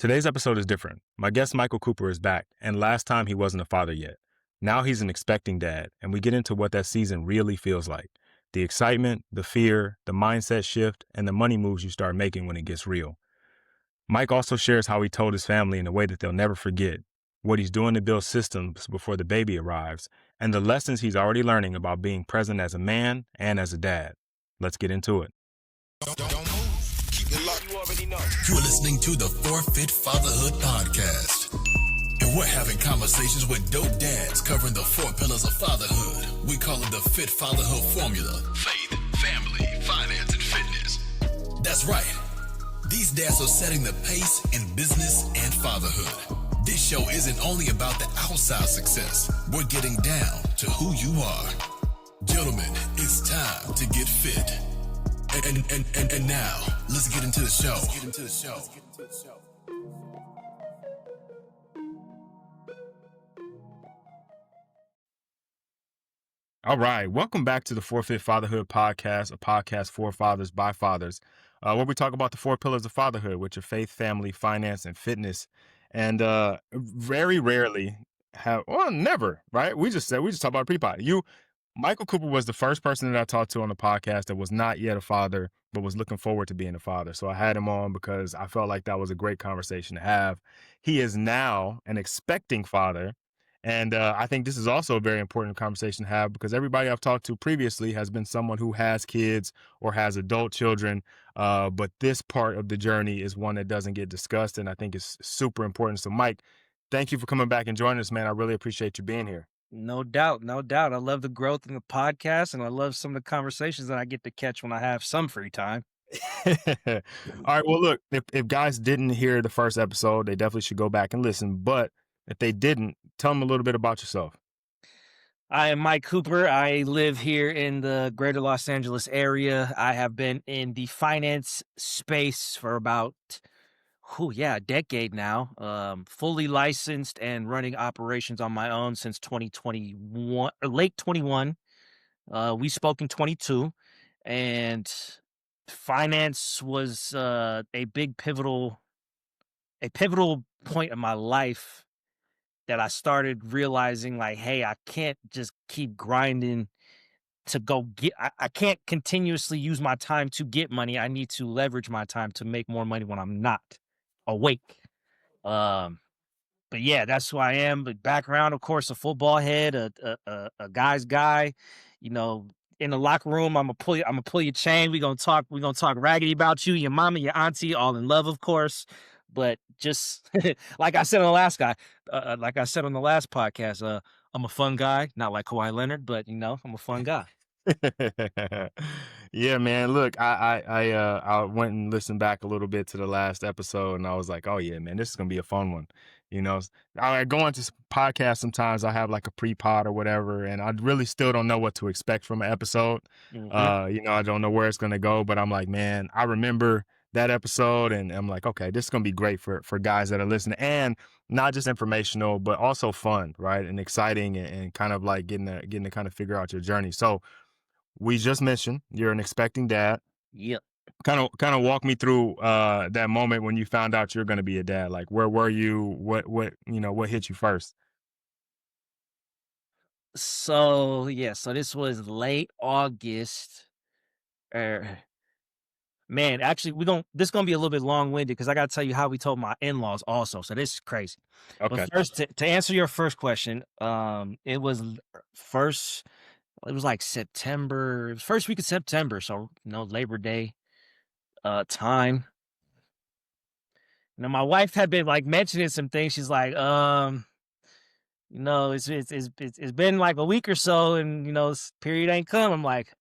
Today's episode is different. My guest Michael Cooper is back, and last time he wasn't a father yet. Now he's an expecting dad, and we get into what that season really feels like. The excitement, the fear, the mindset shift, and the money moves you start making when it gets real. Mike also shares how he told his family in a way that they'll never forget, what he's doing to build systems before the baby arrives, and the lessons he's already learning about being present as a man and as a dad. Let's get into it. Don't move. Keep it locked. You already know. You're listening to the Fit Fatherhood Podcast. And we're having conversations with dope dads covering the 4 pillars of fatherhood. We call it the Fit Fatherhood Formula. Faith, family, finance, and fitness. That's right. These dads are setting the pace in business and fatherhood. This show isn't only about the outside success. We're getting down to who you are. Gentlemen, it's time to get fit. And now, let's get into the show. All right. Welcome back to the Fit Fatherhood Podcast, a podcast for fathers by fathers, where we talk about the 4 pillars of fatherhood, which are faith, family, finance, and fitness. And very rarely never, right? We just talk about pre-pod. Michael Cooper was the first person that I talked to on the podcast that was not yet a father, but was looking forward to being a father. So I had him on because I felt like that was a great conversation to have. He is now an expecting father. And I think this is also a very important conversation to have because everybody I've talked to previously has been someone who has kids or has adult children. But this part of the journey is one that doesn't get discussed. And I think it's super important. So Mike, thank you for coming back and joining us, man. I really appreciate you being here. No doubt. I love the growth in the podcast, and I love some of the conversations that I get to catch when I have some free time. All right. Well, look, if guys didn't hear the first episode, they definitely should go back and listen. But if they didn't, tell them a little bit about yourself. I am Mike Cooper. I live here in the greater Los Angeles area. I have been in the finance space for about a decade now, fully licensed and running operations on my own since 2021, or late 21. We spoke in 22, and finance was a pivotal point in my life that I started realizing, like, hey, I can't just keep grinding to go get, I can't continuously use my time to get money. I need to leverage my time to make more money when I'm not awake. But yeah, that's who I am. But background, of course, a football head, a guy's guy. You know, in the locker room, I'm gonna pull your chain. We're gonna talk raggedy about you, your mama, your auntie, all in love, of course. But just like I said on the last podcast, I'm a fun guy, not like Kawhi Leonard, but I'm a fun guy. Yeah, man. Look, I went and listened back a little bit to the last episode, and I was like, oh yeah, man, this is gonna be a fun one. I go into podcasts sometimes. I have like a pre-pod or whatever, and I really still don't know what to expect from an episode. Mhm. I don't know where it's gonna go, but I'm like, man, I remember that episode, and I'm like, okay, this is gonna be great for guys that are listening, and not just informational, but also fun, right, and exciting, and kind of like getting to kind of figure out your journey. So we just mentioned you're an expecting dad. Yep. Kind of walk me through that moment when you found out you're going to be a dad. Like, where were you? What hit you first? So this was late August. Man, actually, this is gonna be a little bit long-winded because I gotta tell you how we told my in-laws also. So this is crazy. Okay. But first, to answer your first question, it was like September, first week of September. So Labor Day, time. My wife had been like mentioning some things. She's like, it's been like a week or so, and this period ain't come. I'm like,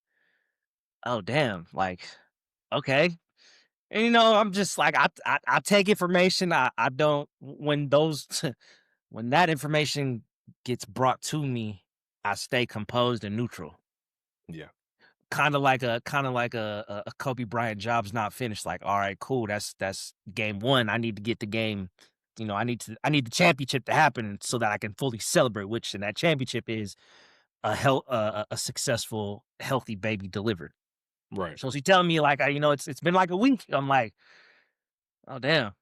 oh damn, like, okay. And I'm just like, I take information. I don't, when when that information gets brought to me, I stay composed and neutral. Yeah. Kind of like a Kobe Bryant job's not finished. Like, all right, cool. That's game one. I need to get the game. I need the championship to happen so that I can fully celebrate. Which, and that championship is a successful, healthy baby delivered. Right. So she's telling me like, it's been like a week. I'm like, oh damn.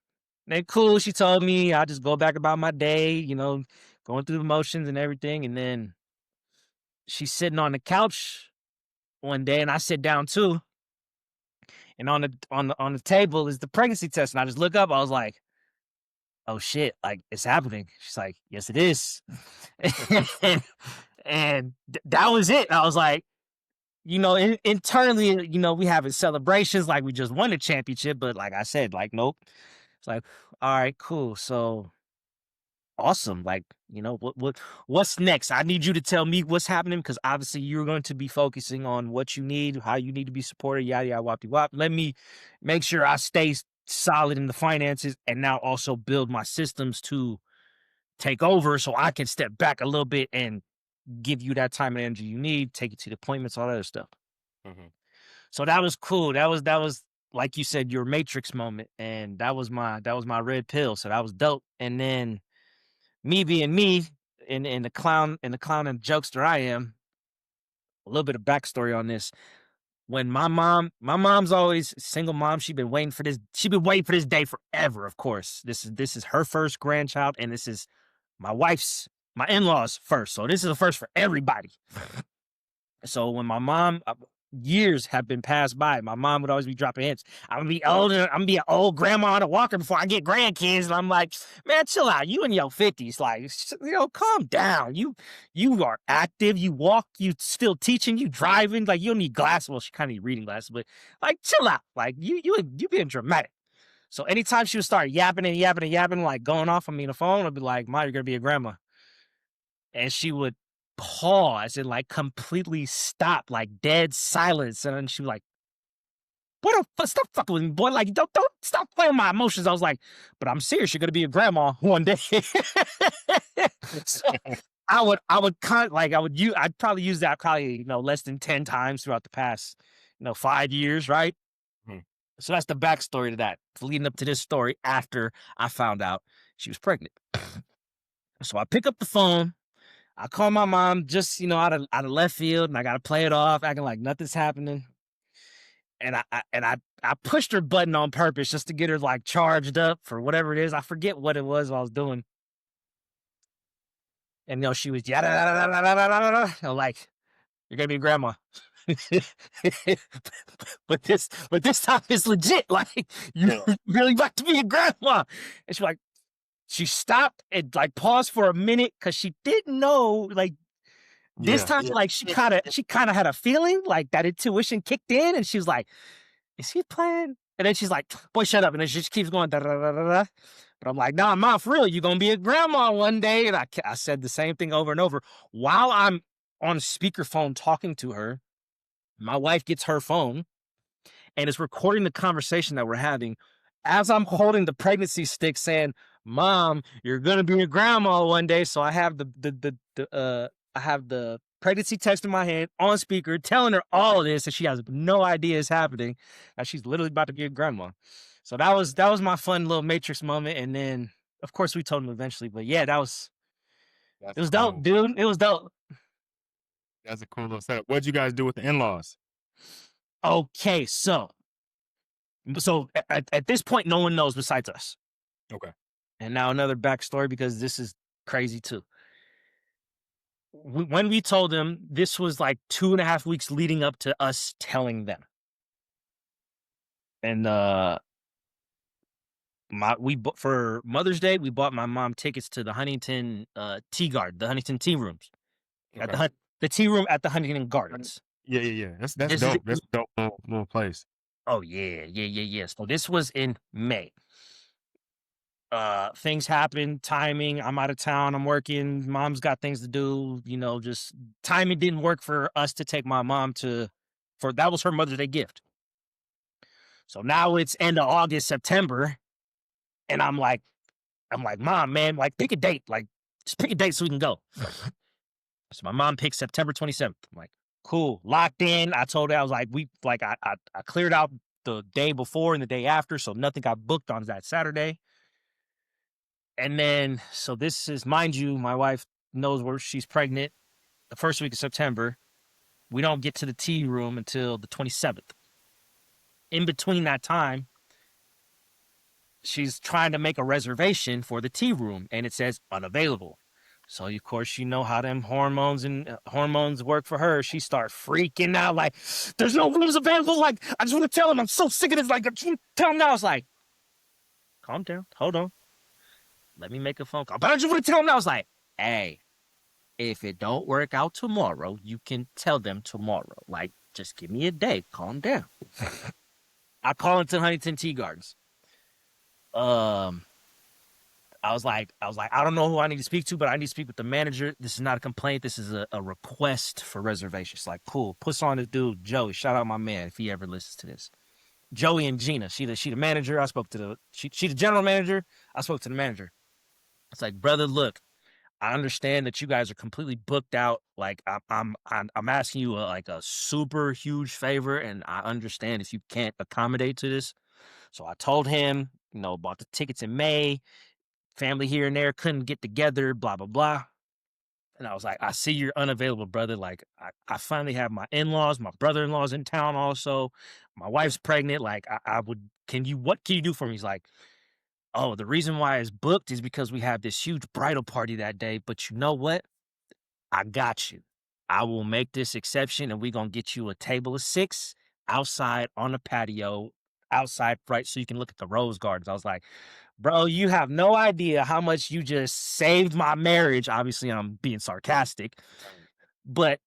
They cool. She told me I just go back about my day, going through the motions and everything. And then she's sitting on the couch one day, and I sit down too. And on the table is the pregnancy test, and I just look up. I was like, "Oh shit! Like it's happening." She's like, "Yes, it is," and that was it. I was like, internally, we having celebrations like we just won the championship, but like I said, like nope. It's like, all right, cool. So awesome. Like, what's next? I need you to tell me what's happening because obviously you're going to be focusing on what you need, how you need to be supported, yada yada wop wop. Let me make sure I stay solid in the finances and now also build my systems to take over so I can step back a little bit and give you that time and energy you need, take you to the appointments, all that other stuff. Mhm. So that was cool. That was like you said, your matrix moment. And that was my red pill. So that was dope. And then me being me and the clown and jokester I am, a little bit of backstory on this. When my mom's always single mom, she's been waiting for this day forever, of course. This is her first grandchild, and this is my in-laws first. So this is the first for everybody. So when my mom, years have been passed by, my mom would always be dropping hints. I'm gonna be older. I'm gonna be an old grandma on a walker before I get grandkids. And I'm like, man, chill out. You in your 50s, like, calm down. You are active. You walk. You still teaching. You driving. Like you don't need glasses. Well, she kind of need reading glasses, but like, chill out. Like you being dramatic. So anytime she would start yapping and yapping and yapping, like going off on me on the phone, I'd be like, Ma, you're gonna be a grandma. And she would pause and like completely stop, like dead silence. And then she was like, "What the fuck? Stop fucking with me, boy! Like, don't stop playing my emotions." I was like, "But I'm serious. You're gonna be a grandma one day." So I would I'd probably use that less than 10 times throughout the past 5 years, right? Mhm. So that's the backstory to that, leading up to this story after I found out she was pregnant. So I pick up the phone. I call my mom just, out of left field, and I gotta play it off, acting like nothing's happening. And I pushed her button on purpose just to get her like charged up for whatever it is. I forget what it was I was doing. And she was yada yada yada yada yada. I'm like, you're gonna be a grandma. but this time it's legit. Like you're really about to be a grandma. And she stopped and like paused for a minute because she didn't know like this Yeah. time, like she kind of had a feeling like that intuition kicked in, and she was like, "Is he playing?" And then she's like, "Boy, shut up!" And then she just keeps going. Da, da, da, da, da. But I'm like, "Nah, Mom, for real, you're gonna be a grandma one day." And I said the same thing over and over while I'm on speakerphone talking to her. My wife gets her phone and is recording the conversation that we're having as I'm holding the pregnancy stick, saying, "Mom, you're gonna be a grandma one day." So I have the pregnancy text in my hand on speaker, telling her all of this, and she has no idea it's happening. And she's literally about to be a grandma. So that was my fun little Matrix moment. And then, of course, we told him eventually. But yeah, it That's was dope, cool. dude. It was dope. That's a cool little setup. What'd you guys do with the in-laws? Okay, so at this point, no one knows besides us. Okay. And now another backstory because this is crazy too. When we told them, this was like 2.5 weeks leading up to us telling them. And for Mother's Day, we bought my mom tickets to the Huntington Tea Garden, the Huntington Tea Rooms, at Okay. the tea room at the Huntington Gardens. Yeah, yeah, yeah. That's This is dope. That's a dope little place. Oh yeah, yeah, yeah, yeah. So this was in May. Things happen, timing. I'm out of town. I'm working. Mom's got things to do. Just timing didn't work for us to take my mom for that was her Mother's Day gift. So now it's end of August, September, and I'm like, Mom, man, like pick a date, like just pick a date so we can go. So my mom picked September 27th. I'm like, cool, locked in. I told her I was like, I cleared out the day before and the day after, so nothing got booked on that Saturday. And then, so this is, mind you, my wife knows where she's pregnant. The first week of September, we don't get to the tea room until the 27th. In between that time, she's trying to make a reservation for the tea room, and it says unavailable. So of course you know how them hormones work for her. She start freaking out like, "There's no rooms available." Like, I just want to tell him I'm so sick of this. Like, I just want to tell him now. I was like, calm down, hold on, let me make a phone call. But I just want to tell him now. I was like, hey, if it don't work out tomorrow, you can tell them tomorrow. Like, just give me a day. Calm down. I call into Huntington Tea Gardens. I was like, I don't know who I need to speak to, but I need to speak with the manager. This is not a complaint. This is a request for reservations. Like, cool. Puts on this dude, Joey. Shout out my man if he ever listens to this. Joey and Gina. She the manager. I spoke to she the general manager. I spoke to the manager. It's like, brother, look, I understand that you guys are completely booked out. Like, I'm asking you like a super huge favor, and I understand if you can't accommodate to this. So I told him, bought the tickets in May. Family here and there couldn't get together, blah, blah, blah. And I was like, I see you're unavailable, brother. Like, I finally have my in-laws, my brother-in-law's in town also. My wife's pregnant. Like, what can you do for me? He's like, oh, the reason why it's booked is because we have this huge bridal party that day. But you know what? I got you. I will make this exception, and we're going to get you a table of 6 outside on the patio, outside, right, so you can look at the rose gardens. I was like, bro, you have no idea how much you just saved my marriage. Obviously, I'm being sarcastic. But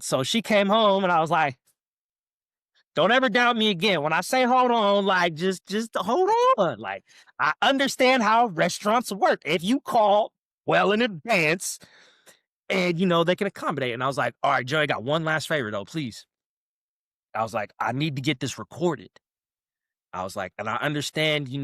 so she came home, and I was like, don't ever doubt me again. When I say hold on, like, just hold on. Like, I understand how restaurants work. If you call well in advance, and, they can accommodate. And I was like, all right, Joey, I got one last favor, though, please. I was like, I need to get this recorded. I was like, and I understand, you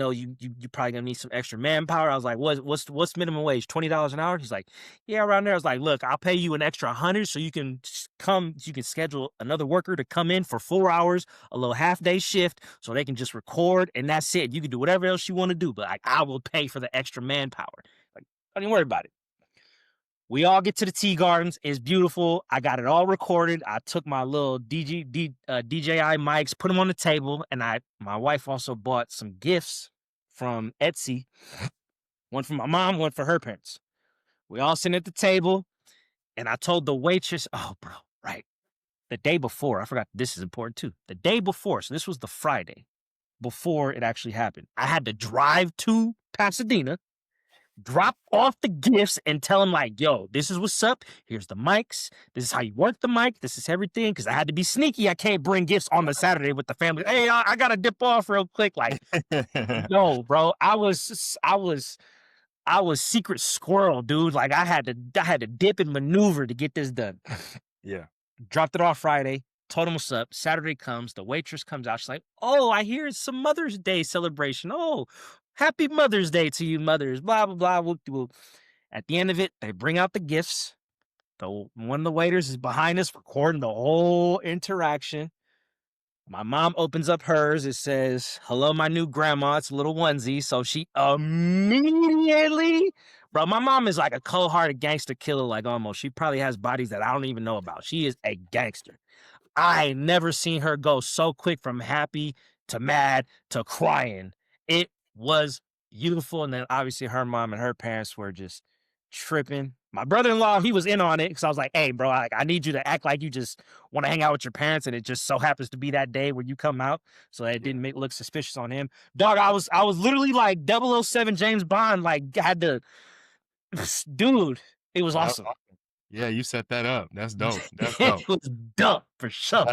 probably gonna need some extra manpower. I was like, what's minimum wage? $20 an hour? He's like, yeah, around there. I was like, look, I'll pay you an extra 100 so you can schedule another worker to come in for 4 hours, a little half-day shift, so they can just record, and that's it. You can do whatever else you want to do, but like, I will pay for the extra manpower. Like, don't even worry about it. We all get to the tea gardens. It's beautiful. I got it all recorded. I took my little DJI mics, put them on the table, and my wife also bought some gifts from Etsy. One for my mom, one for her parents. We all sitting at the table, and I told the waitress, oh, bro, right. The day before, I forgot this is important too. The day before, so this was the Friday before it actually happened. I had to drive to Pasadena, drop off the gifts, and tell him, like, yo, this is what's up. Here's the mics. This is how you work the mic. This is everything. Because I had to be sneaky. I can't bring gifts on the Saturday with the family. Hey, I got to dip off real quick. Like, no, bro. I was secret squirrel, dude. Like, I had to dip and maneuver to get this done. Yeah. Dropped it off Friday. Told him what's up. Saturday comes. The waitress comes out. She's like, oh, I hear it's some Mother's Day celebration. Oh, happy Mother's Day to you mothers, blah, blah, blah. Whoop-de-whoop. At the end of it, they bring out the gifts. One of the waiters is behind us recording the whole interaction. My mom opens up hers. It says, hello, my new grandma. It's a little onesie. So she immediately, bro, my mom is like a cold-hearted gangster killer, like almost. She probably has bodies that I don't even know about. She is a gangster. I ain't never seen her go so quick from happy to mad to crying. It was beautiful. And then obviously her mom and her parents were just tripping. My brother-in-law, he was in on it because I was like, hey, bro, I need you to act like you just want to hang out with your parents, and it just so happens to be that day where you come out, so that it didn't look suspicious on him. Dog, I was literally like 007 James Bond, like, had to, dude, it was awesome. Yeah, you set that up. That's dope. That's dope. It was dope for sure.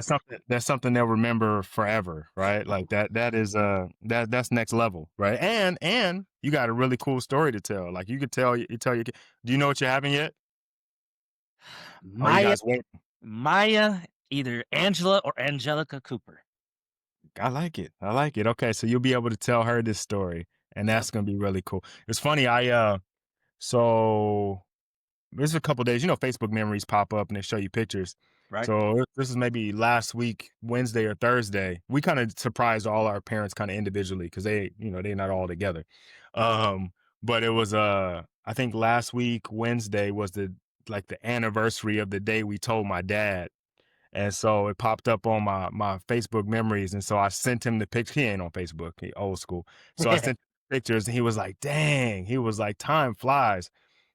That's something they'll remember forever, right? Like that's next level, right? And you got a really cool story to tell. Like, you could tell your kid. Do you know what you're having yet? Maya, either Angela or Angelica Cooper. I like it. Okay, so you'll be able to tell her this story, and that's gonna be really cool. It's funny. So there's a couple days, Facebook memories pop up and they show you pictures. Right. So this is maybe last week, Wednesday or Thursday. We kind of surprised all our parents kind of individually because they're not all together. But it was I think last week, Wednesday, was the anniversary of the day we told my dad. And so it popped up on my Facebook memories. And so I sent him the picture. He ain't on Facebook. He old school. So I sent pictures, and he was like, dang, he was like, time flies,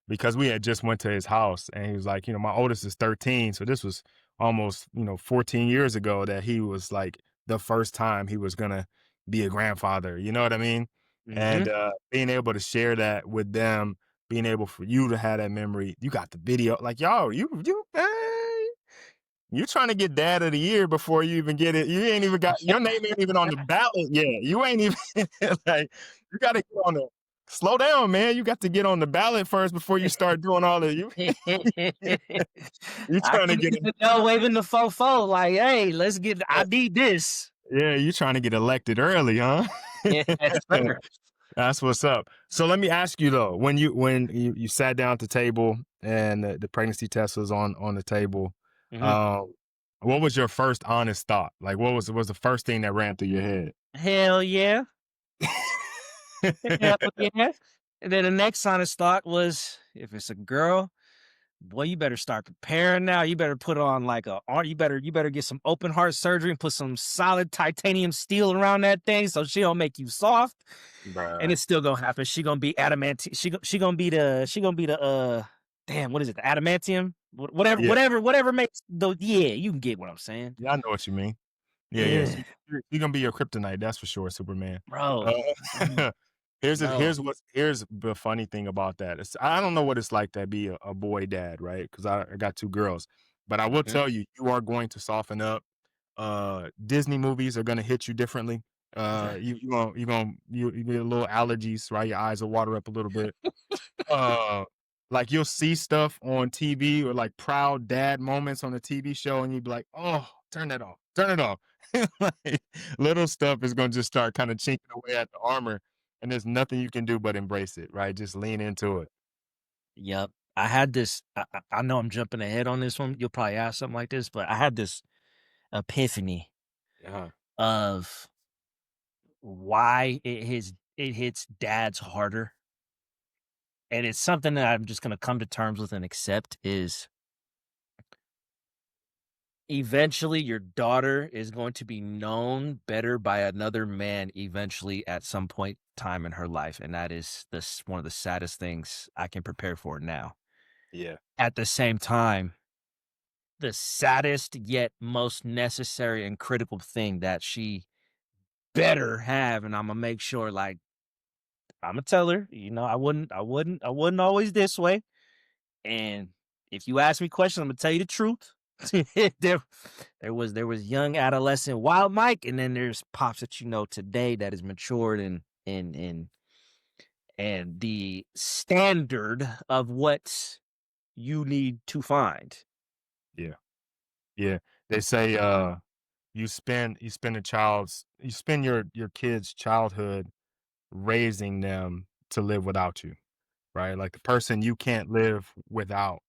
because we had just went to his house, and he was like, my oldest is 13. So this was almost, 14 years ago that he was like the first time he was gonna be a grandfather. You know what I mean? Mhm. And being able to share that with them, being able for you to have that memory, you got the video, like y'all, you trying to get dad of the year before you even get it. You ain't even got your name ain't even on the ballot yet. You ain't even like you gotta get on the slow down, man. You got to get on the ballot first before you start doing all of you. You I trying to can get get the dog waving the fofo like, "Hey, let's get I need this." yeah, you trying to get elected early, huh? Yes, sir. That's what's up. So let me ask you though, when you sat down at the table and the pregnancy test was on the table, Mhm. um, what was your first honest thought? Like, what was the first thing that ran through your head? Hell yeah. Hell yeah. And then the next honest thought was, if it's a girl, boy, you better start preparing now. You better put on like you better get some open heart surgery and put some solid titanium steel around that thing so she don't make you soft. And Bruh. it's still gonna happen. She gonna be adamant. She gonna be the damn, what is it? The adamantium? Whatever, Yeah, whatever makes the yeah, you can get what I'm saying. yeah, I know what you mean. Yeah, yeah. Ugh, She gonna be your kryptonite, that's for sure, Superman. bro. Uh, No. here's the funny thing about that. I don't know what it's like to be a boy dad, right? Because I got two girls, but I will Mhm. tell you, you are going to soften up. Disney movies are gonna hit you differently. You get a little allergies, right? Your eyes will water up a little bit. Uh, like you'll see stuff on TV or like proud dad moments on a TV show, and you'd be like, "Oh, turn that off, turn it off." Like, little stuff is gonna just start kind of chinking away at the armor, and there's nothing you can do but embrace it, right? Just lean into it. Yep. I had this. I know I'm jumping ahead on this one. You'll probably ask something like this, but I had this epiphany Yeah, of why it hits dads harder, and it's something that I'm just gonna come to terms with and accept. Is eventually your daughter is going to be known better by another man eventually at some point time in her life, and that is this one of the saddest things I can prepare for now. yeah, At the same time, the saddest yet most necessary and critical thing that she better have, and Imma make sure, like, Imma tell her, I wouldn't always this way, and if you ask me questions, Imma tell you the truth. There there was young adolescent Wild Mike, and then there's pops that you know today that is matured and the standard of what you need to find. yeah, yeah. They say you spend your kid's childhood raising them to live without you. Right? Like the person you can't live without,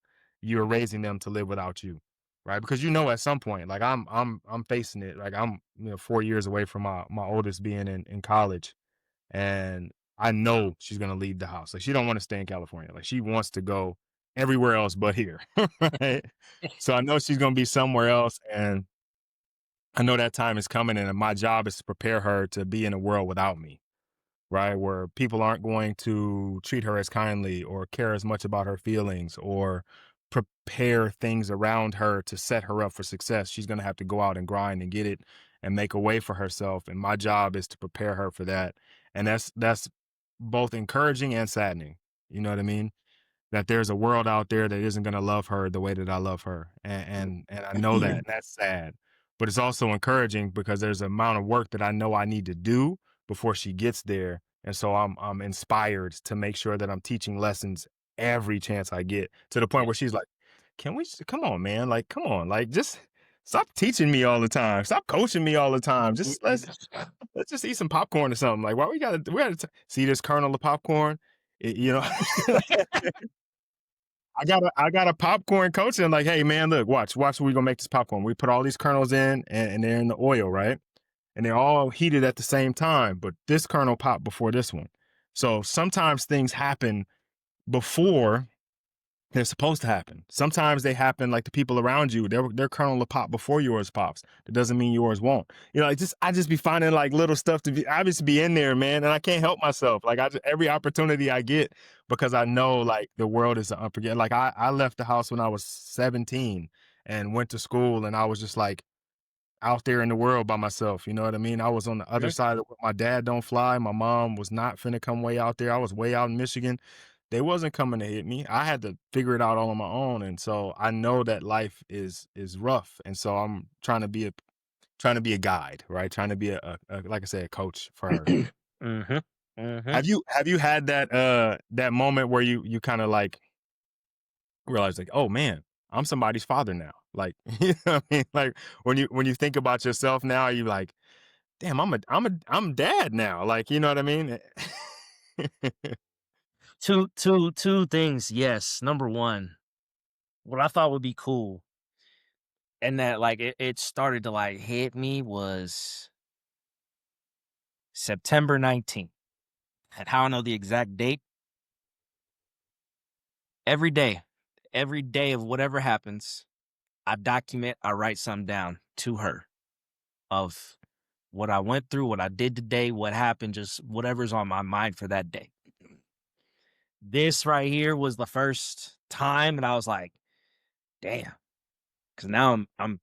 you're raising them to live without you, right? Because at some point, like I'm facing it. Like I'm 4 years away from my oldest being in college, and I know she's gonna leave the house. Like she don't want to stay in California. Like she wants to go everywhere else but here, right? So I know she's gonna be somewhere else, and I know that time is coming, and my job is to prepare her to be in a world without me, right? Where people aren't going to treat her as kindly or care as much about her feelings or prepare things around her to set her up for success. She's going to have to go out and grind and get it and make a way for herself. And my job is to prepare her for that. And that's both encouraging and saddening. You know what I mean? That there's a world out there that isn't going to love her the way that I love her. And I know that, and that's sad. But it's also encouraging because there's an amount of work that I know I need to do before she gets there. And so I'm inspired to make sure that I'm teaching lessons every chance I get, to the point Yeah. where she's like, "Can we come on, man? Like, come on, like just stop teaching me all the time. Stop coaching me all the time. Just let's just eat some popcorn or something. Like, why we gotta see this kernel of popcorn? You know, I got a popcorn coach and like, hey man, look, watch, we're gonna make this popcorn. We put all these kernels in and they're in the oil, right? And they're all heated at the same time, but this kernel popped before this one. So sometimes things happen before They're supposed to happen. Sometimes they happen like the people around you, their kernel will pop before yours pops. That doesn't mean yours won't. I just be finding like little stuff to be. I just be in there, man, and I can't help myself. Like every opportunity I get, because I know like the world is unforgettable. Like I left the house when I was 17 and went to school, and I was just like out there in the world by myself. You know what I mean? I was on the other Mhm. side of my dad don't fly. My mom was not finna come way out there. I was way out in Michigan. They wasn't coming to hit me. I had to figure it out all on my own. And so I know that life is rough. And so I'm trying to be a guide, right? Trying to be a like I said, a coach for her. Mhm. Mhm. Have you had that that moment where you kind of like realize like, oh man, I'm somebody's father now. Like, you know what I mean? Like when you think about yourself now, you like, damn, I'm dad now. Like, you know what I mean? Two things, yes. Number 1, what I thought would be cool, and that, like, it started to, like, hit me was September 19th. And how I know the exact date? Every day. Every day of whatever happens, I write something down to her of what I went through, what I did today, what happened, just whatever's on my mind for that day. This right here was the first time that I was like, "Damn," because now I'm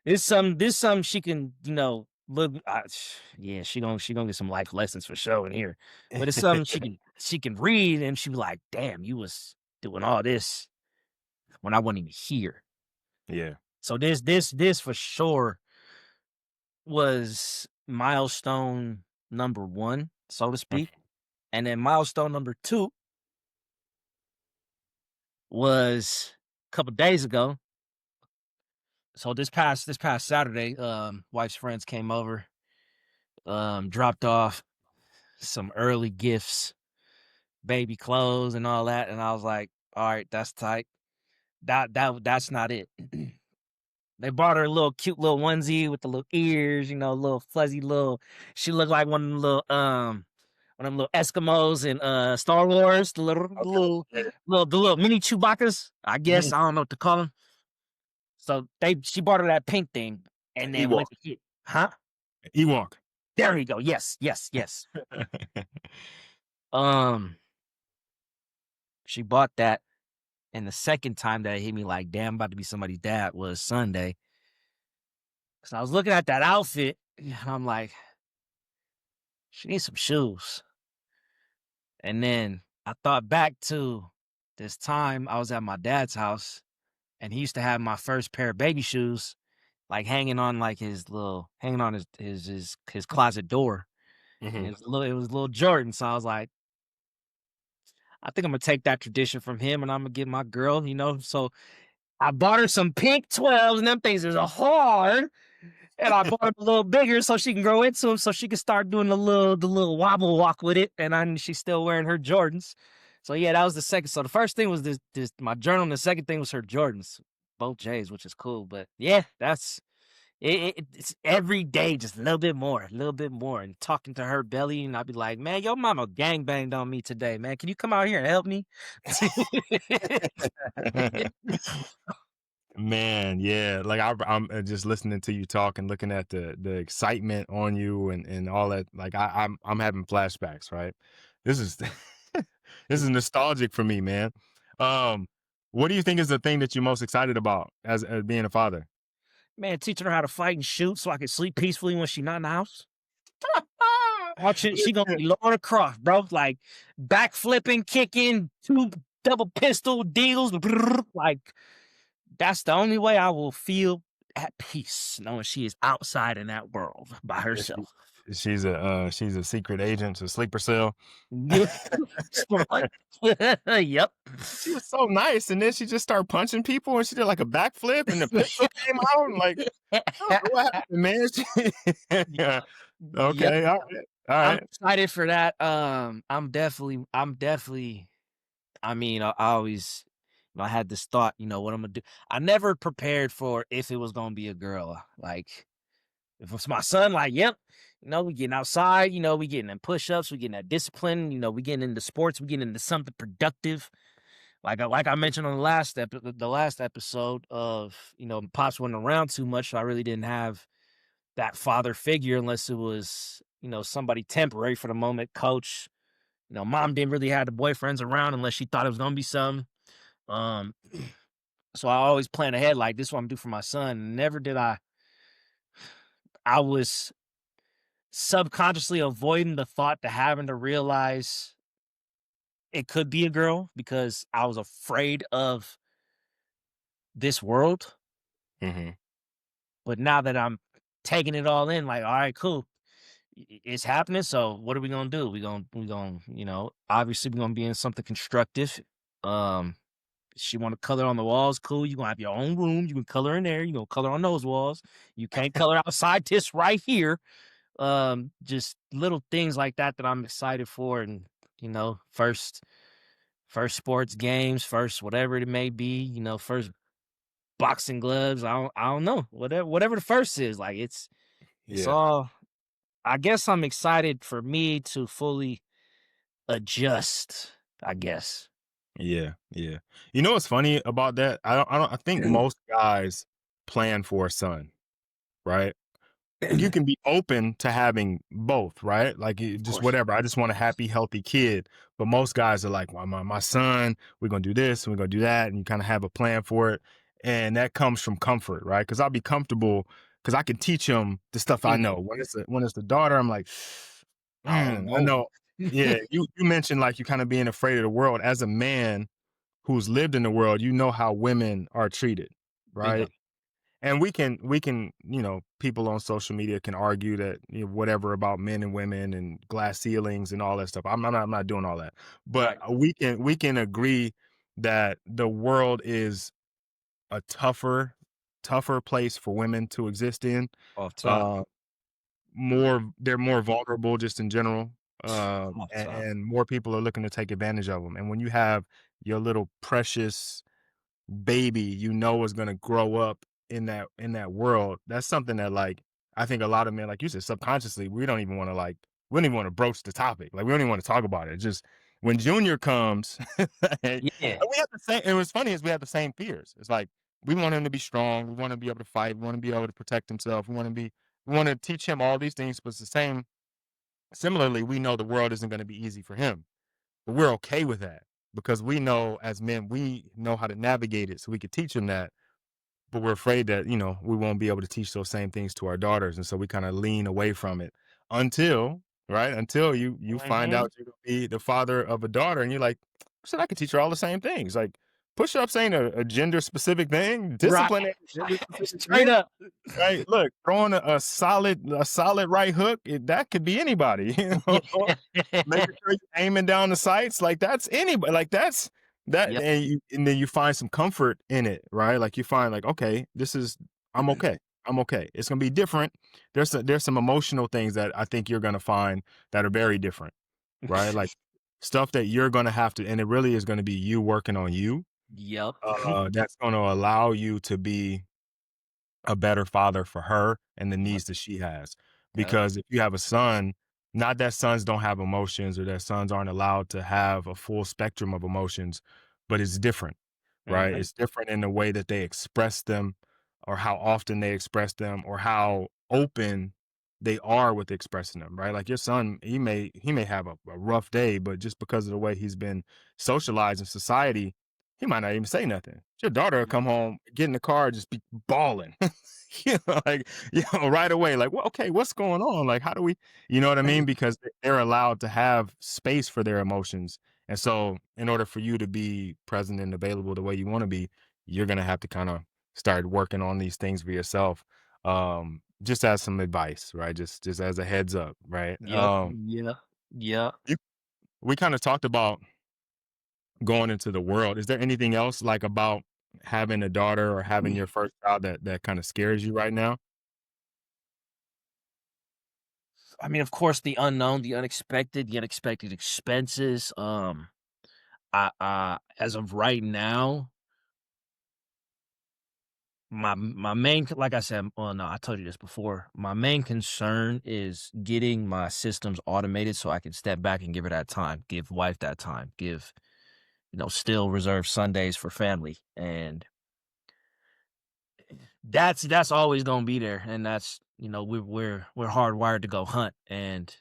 this some she can, look, yeah, she gonna get some life lessons for sure in here, but it's something she can read, and she be like, "Damn, you was doing all this when I wasn't even here." Yeah. So this for sure was milestone number 1, so to speak, Okay. and then milestone number 2 was a couple days ago. So this past Saturday, wife's friends came over, dropped off some early gifts, baby clothes and all that, and I was like, "All right, that's tight." That's not it. They bought her a little cute little onesie with the little ears, little fuzzy little. She looked like one of them little Eskimos in Star Wars, the little Okay. little Yeah. little the little mini Chewbacca's. I guess Mhm. I don't know what to call them. So she bought her that pink thing, and then Ewok. went to get, huh? Ewok. There we go. Yes, yes, yes. Um, she bought that, and the second time that it hit me like, damn, I'm about to be somebody's dad was Sunday. So I was looking at that outfit, and I'm like, she needs some shoes. And then I thought back to this time I was at my dad's house, and he used to have my first pair of baby shoes, like hanging on his closet door, and Mhm. it was little Jordan. So I was like, I think I'm gonna take that tradition from him, and I'm gonna get my girl, So I bought her some pink 12s, and them things is hard. And I bought them a little bigger so she can grow into them, so she can start doing the little wobble walk with it. And she's still wearing her Jordans. So yeah, that was the second. So the first thing was this my journal, and the second thing was her Jordans, both J's, which is cool. But yeah, it's every day, just a little bit more, and talking to her belly, and I'd be like, man, your mama gang banged on me today, man. Can you come out here and help me? Man, yeah. Like I'm just listening to you talk and looking at the excitement on you and all that. Like I'm having flashbacks, right? This is this is nostalgic for me, man. Um, what do you think is the thing that you're most excited about as being a father? Man, teaching her how to fight and shoot so I can sleep peacefully when she's not in the house. Watch it. She gonna be Laura Croft, bro. Like backflipping, kicking, two double pistol deals. Like that's the only way I will feel at peace, knowing she is outside in that world by Yeah, herself. she's a secret agent, a sleeper cell. Yeah. Smart. Yep. She was so nice, and then she just started punching people, and she did like a backflip, and the pistol came out, and like, I don't know what happened, man. Yeah. Yep. Okay, all right, all I'm right. excited for that. I'm definitely. I mean, I always, I had this thought, what I'm gonna do. I never prepared for if it was gonna be a girl. Like, if it's my son, like, yep, we getting outside, we getting in push-ups, we getting that discipline, we getting into sports, we getting into something productive. like I mentioned on the last episode of, pops wasn't around too much, so I really didn't have that father figure unless it was, somebody temporary for the moment, coach. Mom didn't really have the boyfriends around unless she thought it was gonna be something. Um, so I always plan ahead, like this is what I'm gonna do for my son. Never did I was subconsciously avoiding the thought to having to realize it could be a girl because I was afraid of this world. Hmm. But now that I'm taking it all in, like, all right, cool. It's happening. So what are we gonna do? We gonna, obviously we're gonna be in something constructive. Um, she wanna color on the walls, cool. You gonna have your own room. You can color in there, you gonna color on those walls. You can't color outside this right here. Just little things like that that I'm excited for. And, first sports games, first whatever it may be, first boxing gloves. I don't know. Whatever the first is, like it's Yeah. all I guess I'm excited for me to fully adjust, I guess. Yeah. Yeah. You know what's funny about that? I think most guys plan for a son, right? You can be open to having both, right? Like Of just course. whatever. I just want a happy, healthy kid. But most guys are like, well, my son, we're gonna do this and we're gonna do that, and you kind of have a plan for it, and that comes from comfort, right? Because I'll be comfortable because I can teach him the stuff I know. Mhm. When it's the daughter, I'm like, I don't I know. know. Yeah, you mentioned like you kind of being afraid of the world. As a man who's lived in the world, you know how women are treated, Big right? time. And we can, people on social media can argue that whatever about men and women and glass ceilings and all that stuff. I'm not doing all that, but Right. we can agree that the world is a tougher place for women to exist in. Off top. Uh, they're more vulnerable just in general, Off and, top. and more people are looking to take advantage of them. And when you have your little precious baby is gonna grow up in that world, that's something that, like, I think a lot of men, like you said, subconsciously, we don't even wanna broach the topic. Like, we don't even wanna talk about it. Just when Junior comes, and Yeah. we have the same and what's funny is we have the same fears. It's like, we want him to be strong, we wanna be able to fight, we wanna be able to protect himself, we wanna teach him all these things, but it's the same similarly, we know the world isn't gonna be easy for him. But we're okay with that because we know as men, we know how to navigate it, so we could teach them that. But we're afraid that, we won't be able to teach those same things to our daughters. And so we kind of lean away from it until, right? Until you find Mhm. out you're gonna be the father of a daughter and you're like, so I could teach her all the same things. Like push-ups ain't a gender specific thing. Right. Discipline ain't a gender specific Straight thing. up. Right? Look, throwing a solid right hook, that could be anybody. Making sure you're aiming down the sights, like, that's anybody, like, that's that Yep. and then you find some comfort in it, right? Like, you find, like, "Okay, I'm okay. I'm okay. It's gonna be different." There's some emotional things that I think you're gonna find that are very different, right? Like, stuff that you're gonna have to and it really is gonna be you working on you, Yep. that's gonna allow you to be a better father for her and the Yep. needs that she has. Yep. Because if you have a son, not that sons don't have emotions or that sons aren't allowed to have a full spectrum of emotions, but it's different, right? Mhm. It's different in the way that they express them or how often they express them or how open they are with expressing them, right? Like your son, he may have a rough day, but just because of the way he's been socialized in society, he might not even say nothing. Your daughter will come home, get in the car, just be bawling. Like, right away, like, well, okay, what's going on? Like, how do we, you know what I mean? Because they're allowed to have space for their emotions. And so, in order for you to be present and available the way you want to be, you're going to have to kind of start working on these things for yourself. Just as some advice, right? Just as a heads up, right? Yep. Yep. Yep. You, we kind of talked about going into the world. Is there anything else like about having a daughter or having your first child that kind of scares you right now? I mean, of course, the unknown, the unexpected expenses. As of right now, my main like I said, well, no, I told you this before. My main concern is getting my systems automated so I can step back and give her that time, give wife that time, give still reserve Sundays for family, and that's always gonna be there, and that's we're hardwired to go hunt, and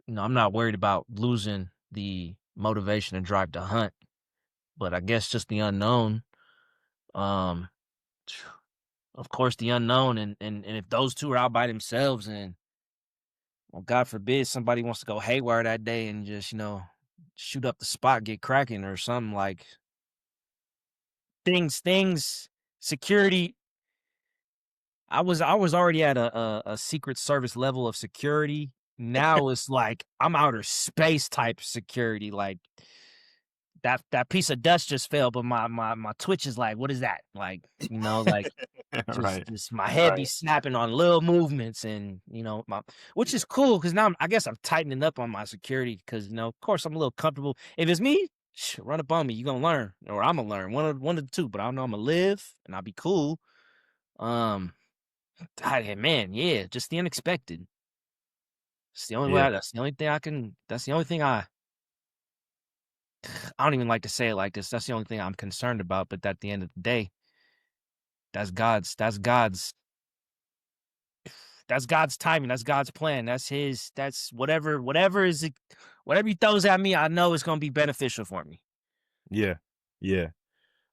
I'm not worried about losing the motivation and drive to hunt, but I guess just the unknown. Um, of course, the unknown, and if those two are out by themselves, and well, God forbid somebody wants to go haywire that day and just shoot up the spot, get cracking or something like things security. I was already at a Secret Service level of security. Now it's like I'm outer space type security. Like that piece of dust just fell, but my twitch is like, what is that? Like, like Right. just my head be Right. snapping on little movements, and which is cool because now I guess I'm tightening up on my security because of course I'm a little comfortable. If it's me, run up on me, you gonna learn, or I'm gonna learn one of the two. But I know I'm gonna live and I'll be cool. Um, man, yeah, just the unexpected. It's the only Yeah. way. That's the only thing I can. That's the only thing I don't even like to say it like this. That's the only thing I'm concerned about. But at the end of the day, that's God's. That's God's timing. That's God's plan. That's His. That's whatever He throws at me. I know it's gonna be beneficial for me. Yeah. Yeah.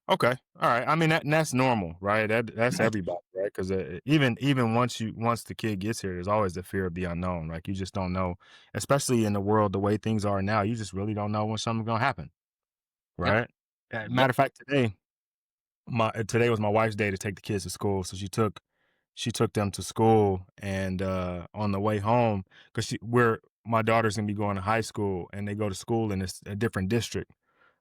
Okay. All right. I mean, that's normal, right? That's everybody, right? Because even once the kid gets here, there's always the fear of the unknown. Like you just don't know, especially in the world the way things are now. You just really don't know when something's gonna happen, Yep. right? Yep. Matter of fact, today was my wife's day to take the kids to school, so she took them to school, and on the way home, because my daughter's gonna be going to high school, and they go to school in a different district.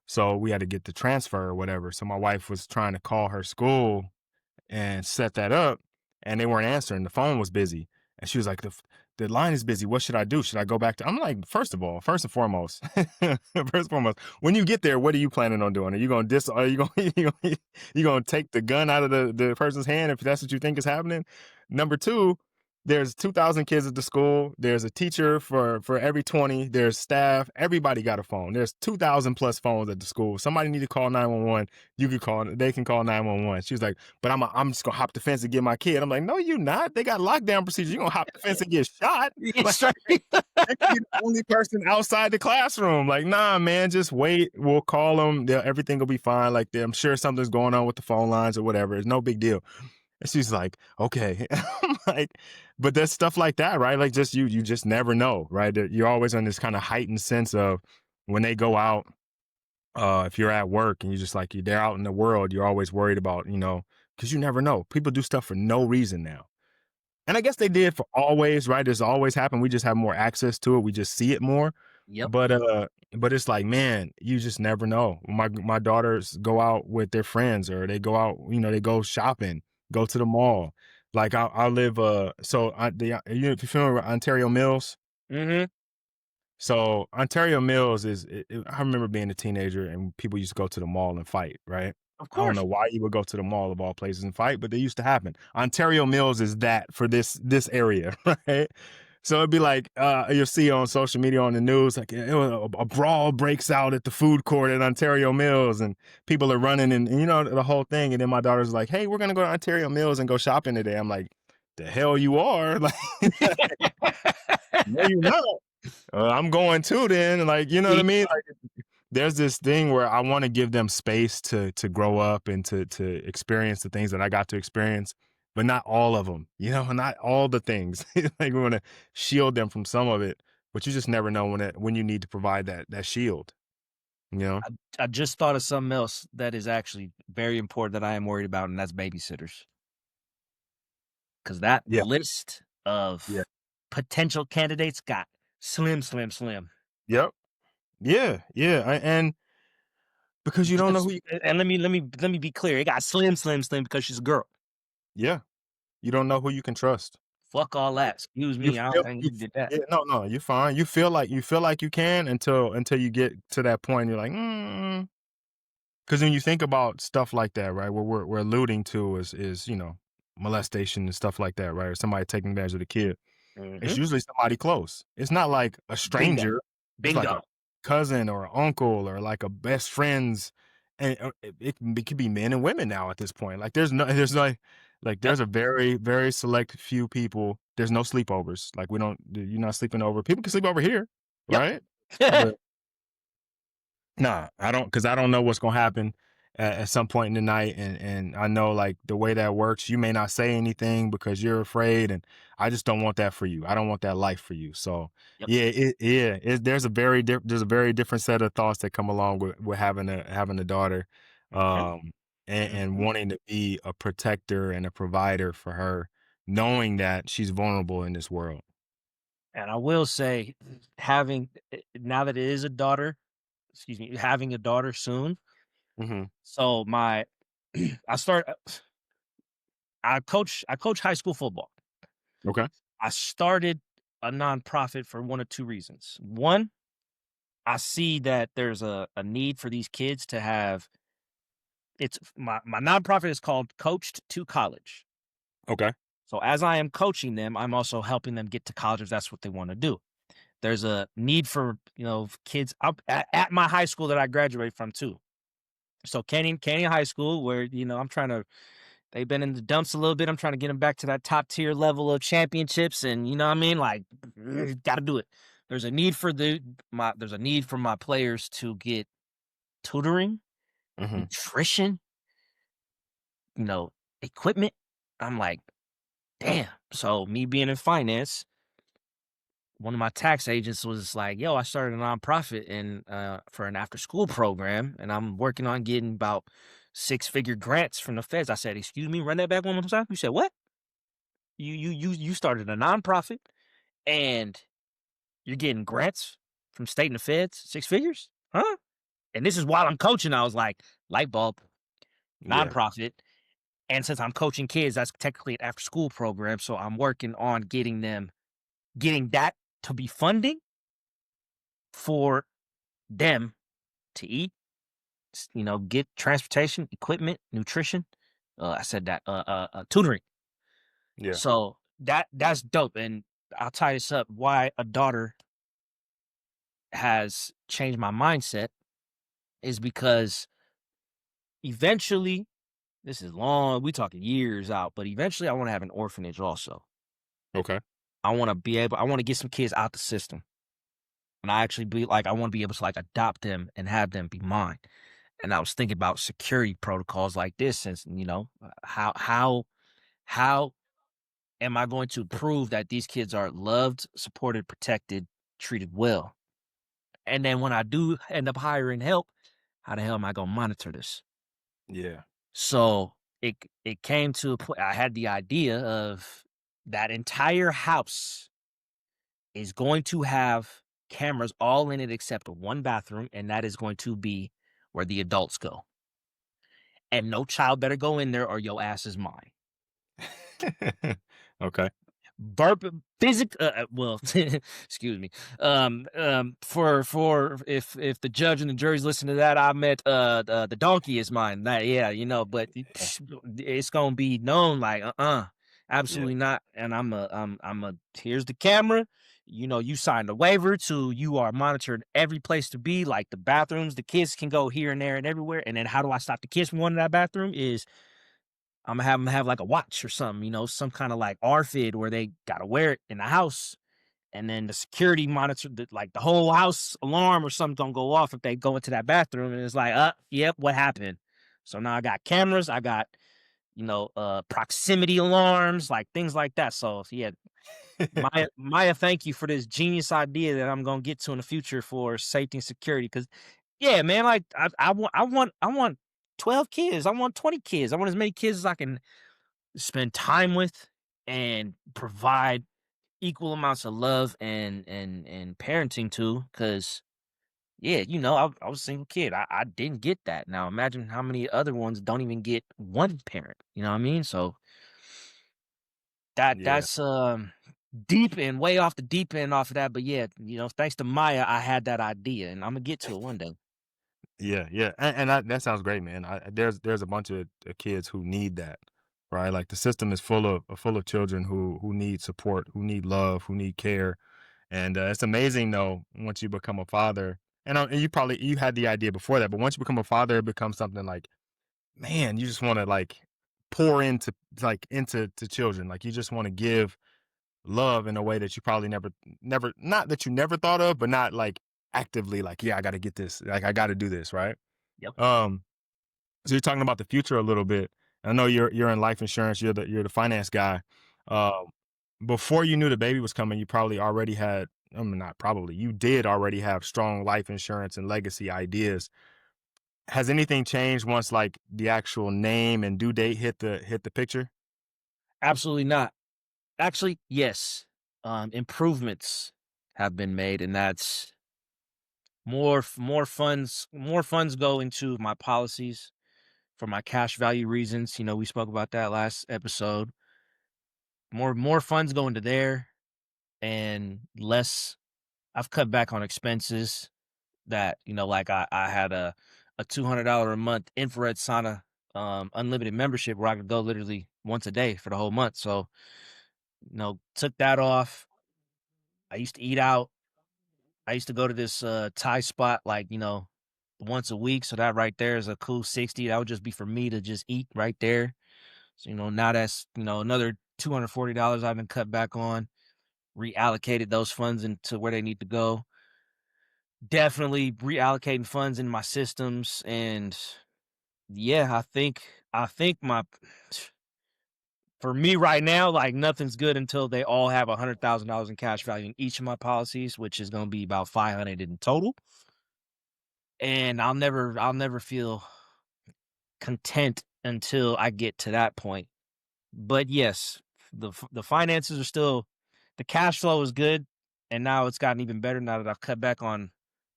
So we had to get the transfer or whatever. So my wife was trying to call her school and set that up, and they weren't answering. The phone was busy, and she was like, "The line is busy. What should I do? Should I go back to?" I'm like, first of all, first and foremost, when you get there, what are you planning on doing? Are you going to Are you going? You going to take the gun out of the person's hand if that's what you think is happening? Number two. There's 2,000 kids at the school. There's a teacher for every 20. There's staff. Everybody got a phone. There's 2,000 plus phones at the school. Somebody need to call 911. You could call. They can call 911. She was like, "But I'm just gonna hop the fence and get my kid." I'm like, "No, you not. They got lockdown procedures. You gonna hop the fence and get shot? Get Like straight. that could be the only person outside the classroom. Like, nah, man, just wait. We'll call them. Everything will be fine. Like, I'm sure something's going on with the phone lines or whatever. It's no big deal." And she's like, "Okay." I'm like, but there's stuff like that, right? Like just you just never know, right? You're always on this kind of heightened sense of when they go out, if you're at work and they're out in the world, you're always worried about, because you never know. People do stuff for no reason now. And I guess they did for always, right? It's always happened. We just have more access to it. We just see it more. Yep. But it's like, man, you just never know. My daughters go out with their friends, or they go out, they go shopping, go to the mall. Like I live if you're familiar with Ontario Mills. Mm-hmm. So Ontario Mills I remember being a teenager and people used to go to the mall and fight, right? Of I don't course. know why you would go to the mall of all places and fight, but they used to happen. Ontario Mills is that for this area, right? So it'd be like you'll see on social media, on the news, like a brawl breaks out at the food court at Ontario Mills, and people are running, and the whole thing. And then my daughter's like, "Hey, we're gonna go to Ontario Mills and go shopping today." I'm like, "The hell you are!" Like, no, you're not. I'm going too then, like, you know what I mean? Like, there's this thing where I wanna give them space to grow up and to experience the things that I got to experience, but not all of them, not all the things. Like, we wanna shield them from some of it, but you just never know when you need to provide that shield, you know? I just thought of something else that is actually very important that I am worried about, and that's babysitters. Because that Yeah, list yeah. of potential candidates got slim, slim, slim. Yep. Yeah, yeah, and because you don't know Just who you and let me be clear. It got slim, slim, slim because she's a girl. yeah, you don't know who you can trust. Fuck all that. Excuse You me. I don't feel think you you did that. Yeah, no, you're fine. You feel like you can until you get to that point, you're like, because when you think about stuff like that, right, what we're alluding to is, molestation and stuff like that, right? Or somebody taking advantage of the kid. It's Mhm. usually somebody close. It's not like a Bingo. stranger. It's like a Bingo. cousin or uncle or like a best friends, and it could be men and women now at this point. Like there's no like Yep. there's a very very select few people. There's no sleepovers. Like we don't you're not sleeping over. People can sleep over here, Yep. right? But nah, I don't, because I don't know what's gonna happen at some point in the night, and I know like the way that works. You may not say anything because you're afraid, and I just don't want that for you. I don't want that life for you. So Yep. there's a very different set of thoughts that come along with having a daughter, Yep. um, and Mhm. wanting to be a protector and a provider for her, knowing that she's vulnerable in this world. And I will say, having now that it is a daughter, excuse me, having a daughter soon. Hmm. So my I start I coach high school football. Okay. I started a nonprofit for one of two reasons. One, I see that there's a need for these kids to have it's my nonprofit is called Coached to College. Okay. So as I am coaching them, I'm also helping them get to college if that's what they want to do. There's a need for, kids up at my high school that I graduated from too. So Canyon High School, where I'm trying to they've been in the dumps a little bit. I'm trying to get them back to that top tier level of championships, and you know what I mean. Like, got to do it. There's a need for there's a need for my players to get tutoring, Hmm. nutrition, equipment. I'm like, damn. So me being in finance, one of my tax agents was like, "Yo, I started a nonprofit and for an after school program, and I'm working on getting about 6-figure grants from the feds." I said, "Excuse me, run that back one more time." You said, "What? You started a nonprofit and you're getting grants from state and the feds, 6 figures, huh?" And this is while I'm coaching. I was like, light bulb, Yeah. nonprofit, and since I'm coaching kids, that's technically an after school program. So I'm working on getting that to be funding for them to eat, get transportation, equipment, nutrition. I said that, tutoring. Yeah. So that's dope. And I'll tie this up why a daughter has changed my mindset is because eventually, this is long, we talking years out, but eventually I want to have an orphanage also. Okay. I want to get some kids out the system. And I actually I want to be able to like adopt them and have them be mine. And I was thinking about security protocols like this since, how am I going to prove that these kids are loved, supported, protected, treated well? And then when I do end up hiring help, how the hell am I going to monitor this? Yeah. So it came to a point. I had the idea of that entire house is going to have cameras all in it except one bathroom, and that is going to be where the adults go. And no child better go in there or your ass is mine. Okay. Well, excuse me. For if the judge and the jury's listen to that, I meant the donkey is mine. That, yeah, but it's gonna be known like Yeah. absolutely not. And I'm a here's the camera. You signed a waiver to you are monitored every place to be, like the bathrooms. The kids can go here and there and everywhere. And then how do I stop the kids from going to that bathroom? Is Imma have them have, like, a watch or something, some kinda, like, RFID where they gotta wear it in the house, and then the security monitor the whole house alarm or something don't go off if they go into that bathroom, and it's like, yep, what happened?" So now I got cameras, I got, proximity alarms, like, things like that, so, yeah, Maya, thank you for this genius idea that I'm gonna get to in the future for safety and security. Because, yeah, man, like, I want 12 kids, I want 20 kids, I want as many kids as I can spend time with and provide equal amounts of love and parenting to. Because yeah, I was a single kid. I didn't get that. Now imagine how many other ones don't even get one parent. You know what I mean? So Yeah. that's deep and way off the deep end off of that. But yeah, thanks to Maya, I had that idea, and I'm gonna get to it one day. Yeah. Yeah. And that sounds great, man. There's a bunch of kids who need that, right? Like the system is full of children who need support, who need love, who need care. And it's amazing though once you become a father. And you had the idea before that, but once you become a father, it becomes something like, man, you just want to like pour into into children. Like you just want to give love in a way that you probably never not that you never thought of, but not like actively like, yeah, I got to get this. Like I got to do this, right? Yep. Um so you're talking about the future a little bit. I know you're in life insurance, you're the finance guy. Um Before you knew the baby was coming, you probably already had not probably, you did already have strong life insurance and legacy ideas. Has anything changed once like the actual name and due date hit the picture? Absolutely not. Actually, yes. Improvements have been made, and that's more funds go into my policies for my cash value reasons. We spoke about that last episode. More funds go into there, and less. I've cut back on expenses that like I had a $200 a month infrared sauna unlimited membership where I could go literally once a day for the whole month. So took that off. I used to eat out. I used to go to this Thai spot like once a week. So that right there is a cool 60. That would just be for me to just eat right there. So now that's another $240 I've been cut back on. Reallocated those funds into where they need to go. Definitely reallocating funds in my systems, and yeah, I think my for me right now, like nothing's good until they all have $100,000 in cash value in each of my policies, which is going to be about 500 in total. And I'll never feel content until I get to that point. But yes, the finances are still, the cash flow is good, and now it's gotten even better now that I've cut back on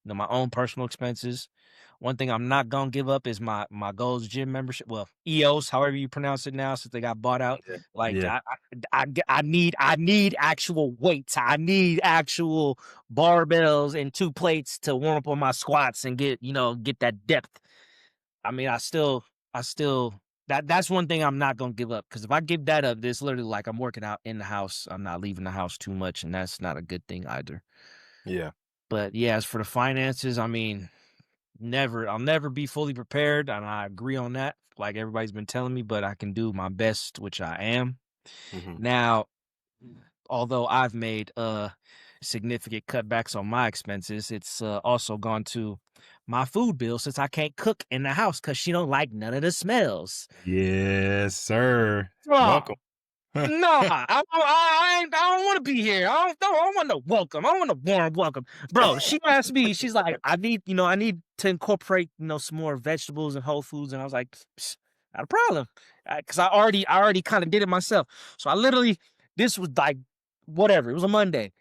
my own personal expenses. One thing I'm not gonna give up is my Gold's Gym membership. Well, EOS, however you pronounce it now, since they got bought out. Yeah. Like Yeah. I need actual weights. I need actual barbells and 2 plates to warm up on my squats and get that depth. I mean, I still that's one thing I'm not gonna give up, because if I give that up, it's literally like I'm working out in the house. I'm not leaving the house too much, and that's not a good thing either. Yeah. But yeah, as for the finances, I mean, I'll never be fully prepared, and I agree on that. Like everybody's been telling me, but I can do my best, which I am. Hmm. Now, although I've made significant cutbacks on my expenses, it's also gone to my food bill, since I can't cook in the house because she don't like none of the smells. Yes, sir. Oh, Welcome. no, I don't want to be here. I don't want no welcome. I don't want a warm welcome, bro. She asked me. She's like, I need to incorporate some more vegetables and whole foods, and I was like, "Psst, not a problem," because I already kind of did it myself. So I literally, this was like whatever. It was a Monday.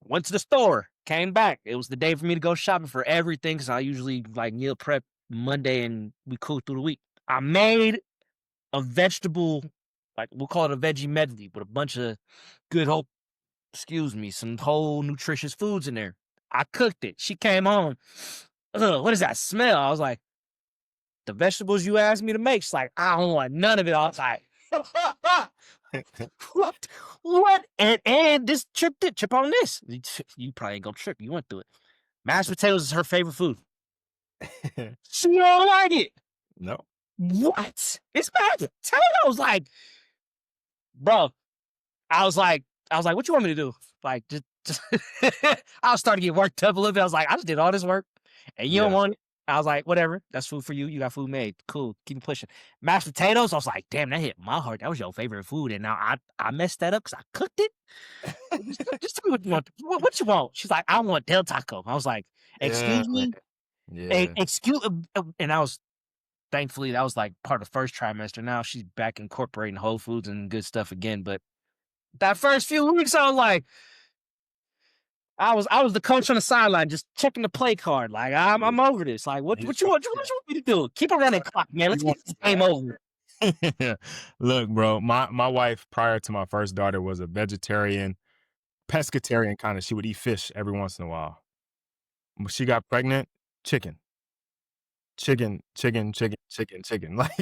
Went to the store, came back. It was the day for me to go shopping for everything, because I usually like meal prep Monday and we cook through the week. I made a vegetable, like we'll call it a veggie medley, with a bunch of good whole, some whole nutritious foods in there. I cooked it. She came home. Ugh, what is that smell? I was like, the vegetables you asked me to make. She's like, I don't want none of it. I was like, what? What? And this trip on this. You probably ain't gonna trip. You went through it. Mashed potatoes is her favorite food. She don't like it. No. What? It's mashed potatoes. Like, bro, I was like, what you want me to do? Like, just I was starting to get worked up a little bit. I was like, I just did all this work and you don't Yeah. want it. I was like, whatever. That's food for you. You got food made. Cool. Keep it pushing. Mashed potatoes. I was like, damn, that hit my heart. That was your favorite food. And now I messed that up because I cooked it. Just tell me what you want. What you want? She's like, I want Del Taco. I was like, Yeah, excuse man. me? Yeah. Excuse, and I was, thankfully, that was like part of the first trimester. Now she's back incorporating whole foods and good stuff again. But that first few weeks, I was like, I was the coach on the sideline, just checking the play card. Like, I'm over this. Like, what You what you want? What you want me to do? Keep a running clock, man. Let's get this game over. Look, bro, my wife prior to my first daughter was a vegetarian, pescatarian kind of. She would eat fish every once in a while. When she got pregnant, chicken, chicken, chicken, chicken, chicken, chicken. Like,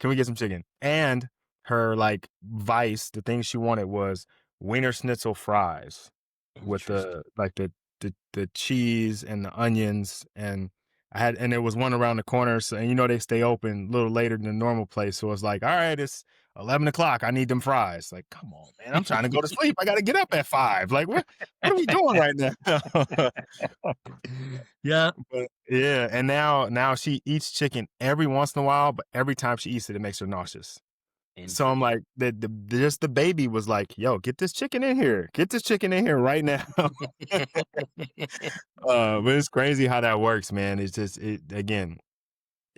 can we get some chicken? And her like vice, the thing she wanted was Wiener Schnitzel fries with Interesting. the like the the cheese and the onions, and there was one around the corner. So, and you know, they stay open a little later than the normal place. So it's like, all right, it's 11 o'clock. I need them fries. Like, come on, man. I'm trying to go to sleep. I got to get up at 5. Like, what are we doing right now? Yeah. But yeah, and now she eats chicken every once in a while, but every time she eats it, it makes her nauseous. So I'm like, just the baby was like, "Yo, get this chicken in here. Get this chicken in here right now." But it's crazy how that works, man. It's just again,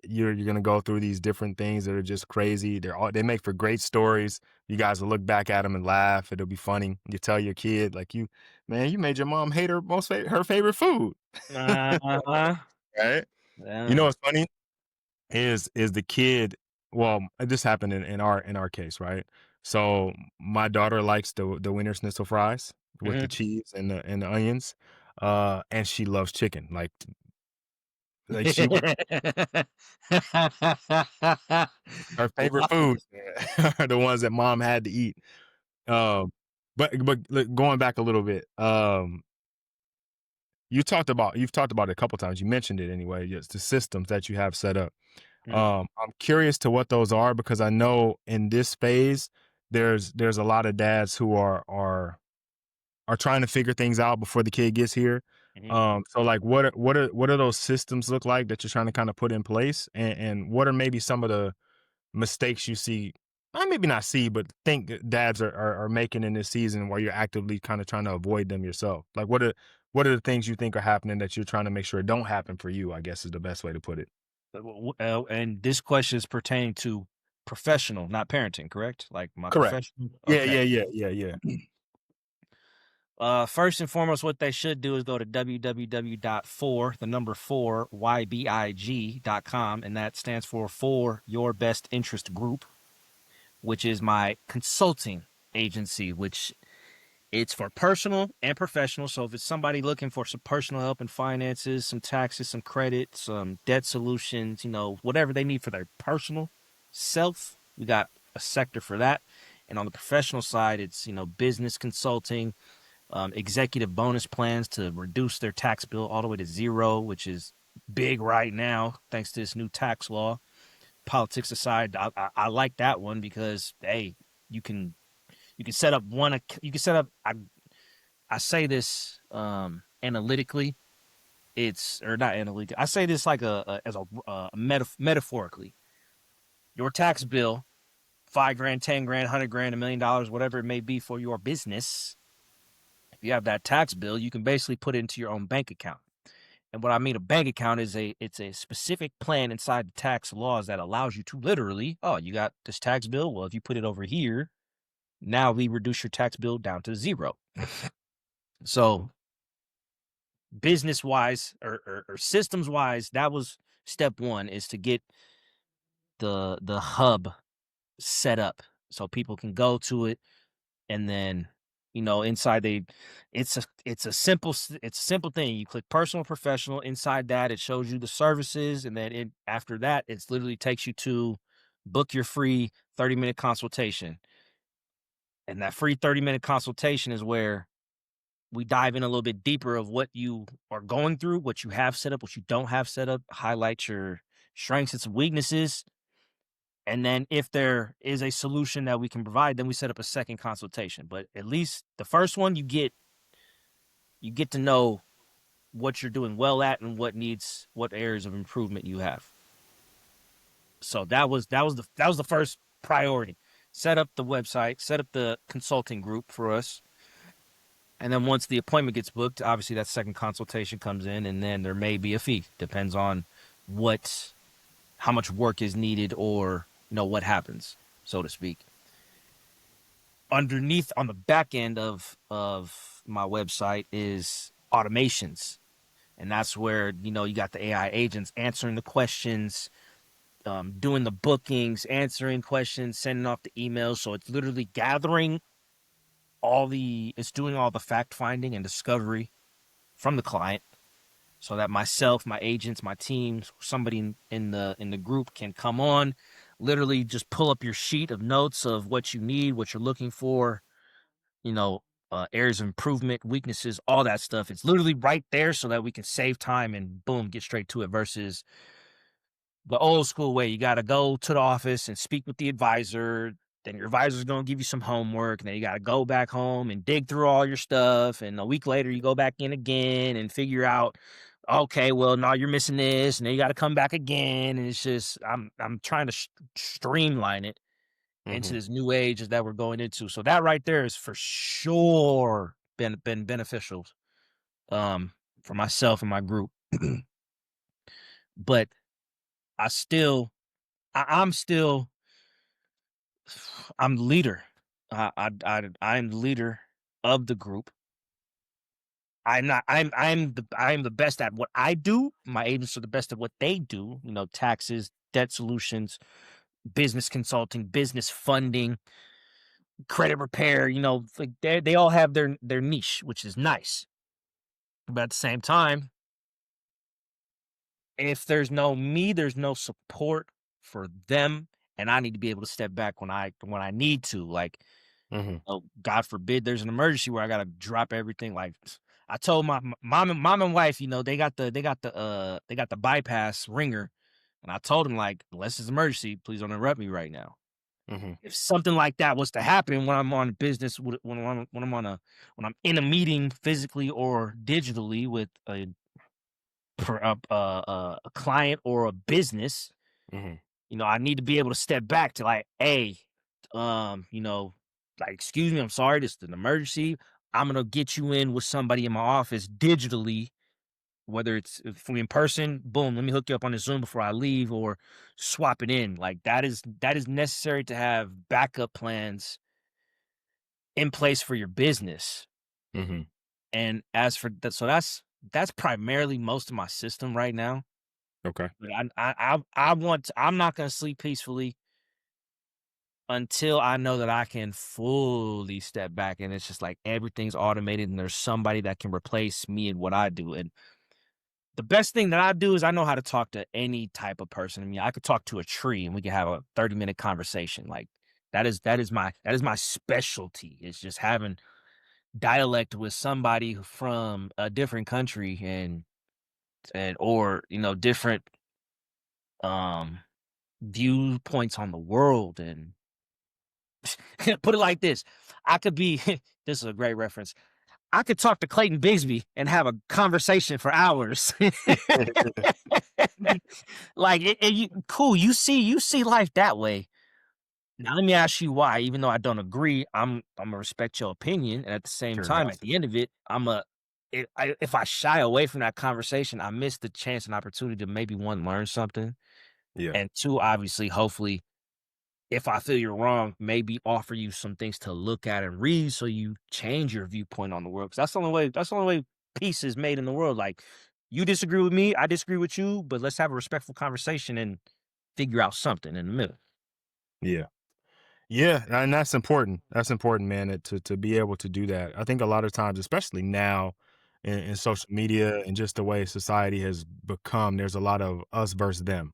you're gonna go through these different things that are just crazy. They make for great stories. You guys will look back at them and laugh. It'll be funny. You tell your kid like, "Man, you made your mom hate her favorite food." Uh-huh. Right? You know Yeah. what's funny? Is the kid, well, this happened in our case, right? So my daughter likes the Wiener Schnitzel fries with the Mhm. cheese and the onions, and she loves chicken. Like she would her favorite Love it. foods are the ones that mom had to eat. Um, but look, going back a little bit, you've talked about it a couple times. You mentioned it anyway. Yes, the systems that you have set up. Mhm, I'm curious to what those are because I know in this phase there's a lot of dads who are trying to figure things out before the kid gets here. mhm. So like what are those systems look like that you're trying to kind of put in place, and what are maybe some of the mistakes you see, maybe not see, but think that dads are making in this season where you're actively kind of trying to avoid them yourself? Like what are the things you think are happening that you're trying to make sure don't happen for you, I guess is the best way to put it. And this question is pertaining to professional, not parenting, correct? Like my Correct. professional? Yeah, Okay. yeah, yeah, yeah, yeah. First and foremost, what they should do is go to www.4, the number 4, YBIG.com, and that stands for Your Best Interest Group, which is my consulting agency, which it's for personal and professional. So if it's somebody looking for some personal help in finances, some taxes, some credit, some debt solutions, whatever they need for their personal self, we got a sector for that. And on the professional side, it's, business consulting, executive bonus plans to reduce their tax bill all the way to zero, which is big right now, thanks to this new tax law. Politics aside, I like that one because, hey, you can you can set up one. You can set up. I say this analytically. It's or not analytically. I say this like as a metaphorically. Your tax bill, $5,000, 10,000, 100,000, $1,000,000, whatever it may be for your business. If you have that tax bill, you can basically put it into your own bank account. And what I mean a bank account is it's a specific plan inside the tax laws that allows you to literally, oh, you got this tax bill. Well, if you put it over here, now we reduce your tax bill down to zero. So business wise or systems wise, that was step one, is to get the hub set up so people can go to it. And then inside it's a simple thing. You click personal professional. Inside that, it shows you the services, and then after that, it's literally takes you to book your free 30-minute consultation. And that free 30-minute consultation is where we dive in a little bit deeper of what you are going through, what you have set up, what you don't have set up, highlight your strengths and some weaknesses. And then if there is a solution that we can provide, then we set up a second consultation. But at least the first one, you get to know what you're doing well at and what areas of improvement you have. So that was the first priority. Set up the website, set up the consulting group for us. And then once the appointment gets booked, obviously that second consultation comes in, and then there may be a fee. Depends on how much work is needed, or what happens, so to speak. Underneath, on the back end of my website, is automations, and that's where you got the AI agents answering the questions, doing the bookings, answering questions, sending off the emails. So it's literally it's doing all the fact finding and discovery from the client, so that myself, my agents, my teams, somebody in the group can come on, literally just pull up your sheet of notes of what you need, what you're looking for, areas of improvement, weaknesses, all that stuff. It's literally right there so that we can save time and boom, get straight to it versus the old school way. You got to go to the office and speak with the advisor. Then your advisor's going to give you some homework. And then you got to go back home and dig through all your stuff. And a week later, you go back in again and figure out, okay, well, no, you're missing this. And then you got to come back again. And it's just, I'm trying to streamline it into Hmm. this new age that we're going into. So that right there is for sure been beneficial um, for myself and my group. But I still, I'm still I'm the leader. I'm the leader of the group. I'm not. I'm the best at what I do. My agents are the best at what they do. You know, taxes, debt solutions, business consulting, business funding, credit repair. You know, like they all have their niche, which is nice. But at the same time, if there's no me, there's no support for them, and I need to be able to step back when I need to. Like, Hmm. oh, God forbid there's an emergency where I gotta drop everything. Like I told my mom and wife, you know, they got the bypass ringer, and I told them like, unless it's emergency, please don't interrupt me right now. Hmm. If something like that was to happen when I'm on business, when I'm in a meeting physically or digitally with a client or a business, Hmm. you know, I need to be able to step back to like, hey, like, excuse me, I'm sorry, this is an emergency. I'm gonna get you in with somebody in my office digitally, whether it's if we in person, boom, let me hook you up on the Zoom before I leave or swap it in. Like that is necessary to have backup plans in place for your business. Hmm. And as for that, so that's primarily most of my system right now. Okay. But I'm not gonna sleep peacefully until I know that I can fully step back and it's just like everything's automated and there's somebody that can replace me and what I do. And the best thing that I do is I know how to talk to any type of person. I mean, I could talk to a tree and we could have a 30-minute conversation. Like that is my specialty. It's just having dialect with somebody from a different country and or different um viewpoints on the world. And put it like this, I could be this is a great reference. I could talk to Clayton Bigsby and have a conversation for hours. Like, you cool, you see life that way. Now let me ask you why, even though I don't agree, Imma respect your opinion, and at the same time, at Curiosity. the end of it, if I shy away from that conversation, I miss the chance and opportunity to maybe, 1, learn something, Yeah. and 2, obviously, hopefully, if I feel you're wrong, maybe offer you some things to look at and read so you change your viewpoint on the world. Because that's the only way peace is made in the world. Like, you disagree with me, I disagree with you, but let's have a respectful conversation and figure out something in the middle. Yeah. Yeah, and that's important. That's important, man, to be able to do that. I think a lot of times, especially now in social media and just the way society has become, there's a lot of us versus them,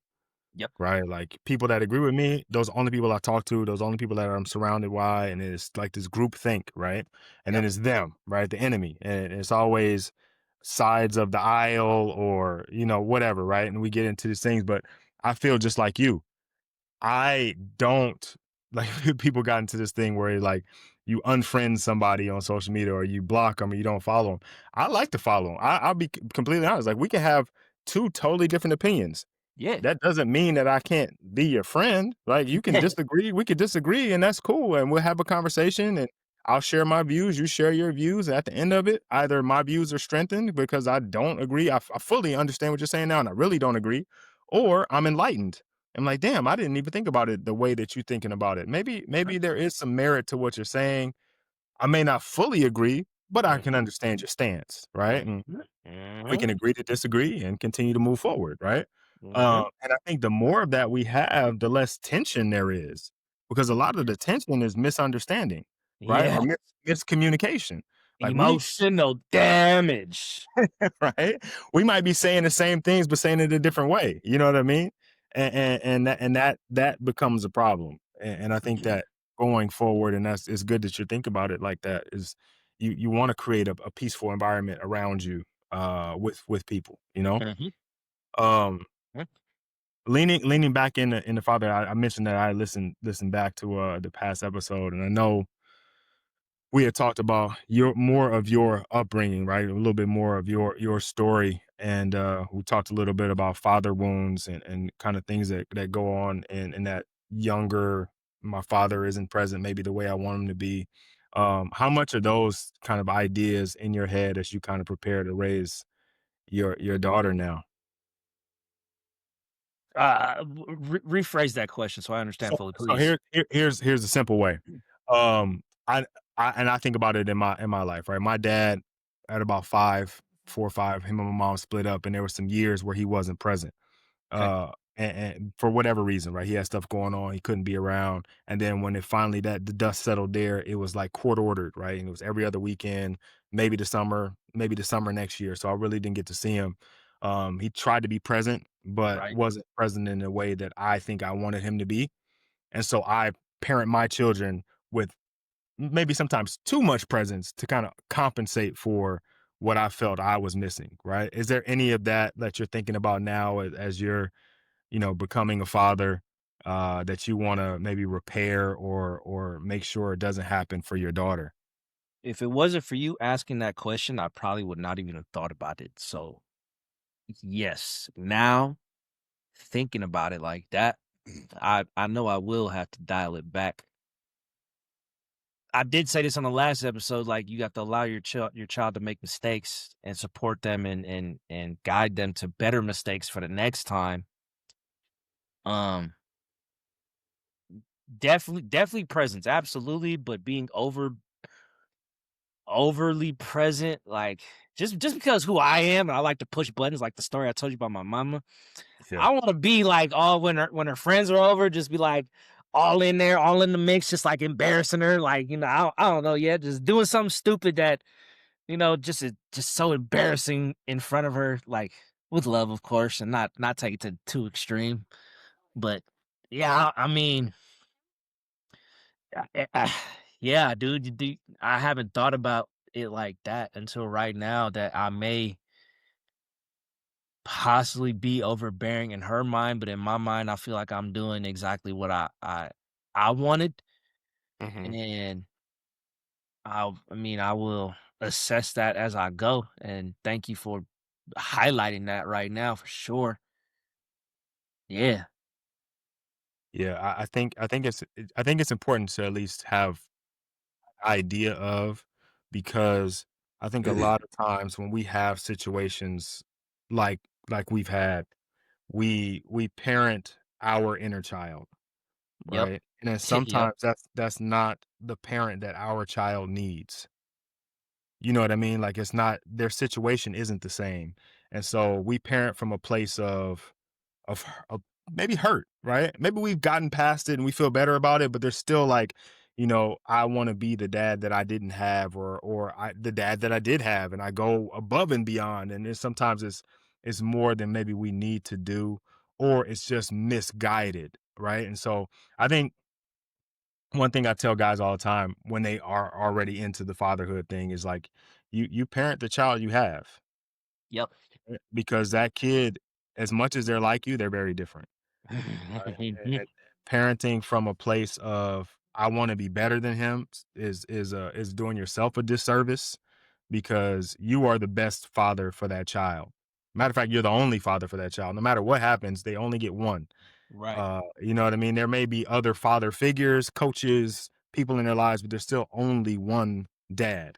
Yep, right? Like people that agree with me, those are only people I talk to, those are only people that I'm surrounded by, and it's like this group think, right? And then yep. it's them, right? The enemy. And it's always sides of the aisle or, whatever, right? And we get into these things, but I feel just like you. I don't like people got into this thing where like you unfriend somebody on social media or you block them or you don't follow them. I like to follow them. I'll be completely honest. Like we can have two totally different opinions. Yeah. That doesn't mean that I can't be your friend. Like you can disagree, we could disagree, and that's cool. And we'll have a conversation and I'll share my views, you share your views. And at the end of it, either my views are strengthened because I don't agree. I fully understand what you're saying now, and I really don't agree, or I'm enlightened. I'm like, damn, I didn't even think about it the way that you're thinking about it. Maybe there is some merit to what you're saying. I may not fully agree, but I can Mhm, understand your stance, right? And mhm, we can mhm, agree to disagree and continue to move forward, right? mhm. And I think the more of that we have, the less tension there is, because a lot of the tension is misunderstanding, right? Yeah. Or miscommunication. Like Emotional damage. right? We might be saying the same things, but saying it a different way. You know what I mean? And that becomes a problem. And I think that going forward, and that's it's good that you think about it like that you want to create a peaceful environment around you with people, you know. Mhm. Um, Mm. leaning back in the father, I mentioned that I listened back to the past episode, and I know we had talked about your more of your upbringing, right? A little bit more of your story, and we talked a little bit about father wounds and kind of things that go on in that younger. My father isn't present, maybe the way I want him to be. How much are those kind of ideas in your head as you kind of prepare to raise your daughter now? Rephrase that question so I understand fully, So please. here's a simple way. Um, I I think about it in my life, right? My dad at about 4 or 5, him and my mom split up, and there were some years where he wasn't present. Okay. And for whatever reason, right? He had stuff going on, he couldn't be around. And then when it finally that the dust settled there, it was like court ordered, right? And it was every other weekend, maybe the summer next year. So I really didn't get to see him. He tried to be present, but Right. wasn't present in a way that I think I wanted him to be. And so I parent my children with maybe sometimes too much presence to kind of compensate for what I felt I was missing, right? Is there any of that that you're thinking about now as you're, becoming a father, that you want to maybe repair or make sure it doesn't happen for your daughter? If it wasn't for you asking that question, I probably would not even have thought about it. So, yes, now thinking about it like that, I know I will have to dial it back. I did say this on the last episode, like you have to allow your child to make mistakes and support them and guide them to better mistakes for the next time. Um, definitely presence, absolutely, but being overly present, like just because who I am, and I like to push buttons, like the story I told you about my mama. Yeah. I want to be like all when her friends are over, just be like all in there, all in the mix, just like embarrassing her, like I don't know, yeah, just doing something stupid that just so embarrassing in front of her, like with love, of course, and not take it to too extreme. But yeah, I mean, yeah, dude, I haven't thought about it like that until right now that I may possibly be overbearing in her mind, but in my mind, I feel like I'm doing exactly what I wanted, Hmm. and I will assess that as I go. And thank you for highlighting that right now for sure. Yeah. Yeah, I think it's important to at least have idea of, because I think a lot of times when we have situations like we've had, we parent our inner child, Yep. right? And then Yep. sometimes that's not the parent that our child needs. You know what I mean? Like it's not their situation isn't the same. And so we parent from a place of maybe hurt, right? Maybe we've gotten past it and we feel better about it, but there's still like, I want to be the dad that I didn't have, or the dad that I did have, and I go above and beyond. And then sometimes it's more than maybe we need to do, or it's just misguided, right? And so I think one thing I tell guys all the time when they are already into the fatherhood thing is like you parent the child you have, Yep. because that kid, as much as they're like you, they're very different. Right, and parenting from a place of, "I wanna be better than him," is doing yourself a disservice, because you are the best father for that child. Matter of fact, you're the only father for that child. No matter what happens, they only get one. Right. You know what I mean? There may be other father figures, coaches, people in their lives, but there's still only one dad.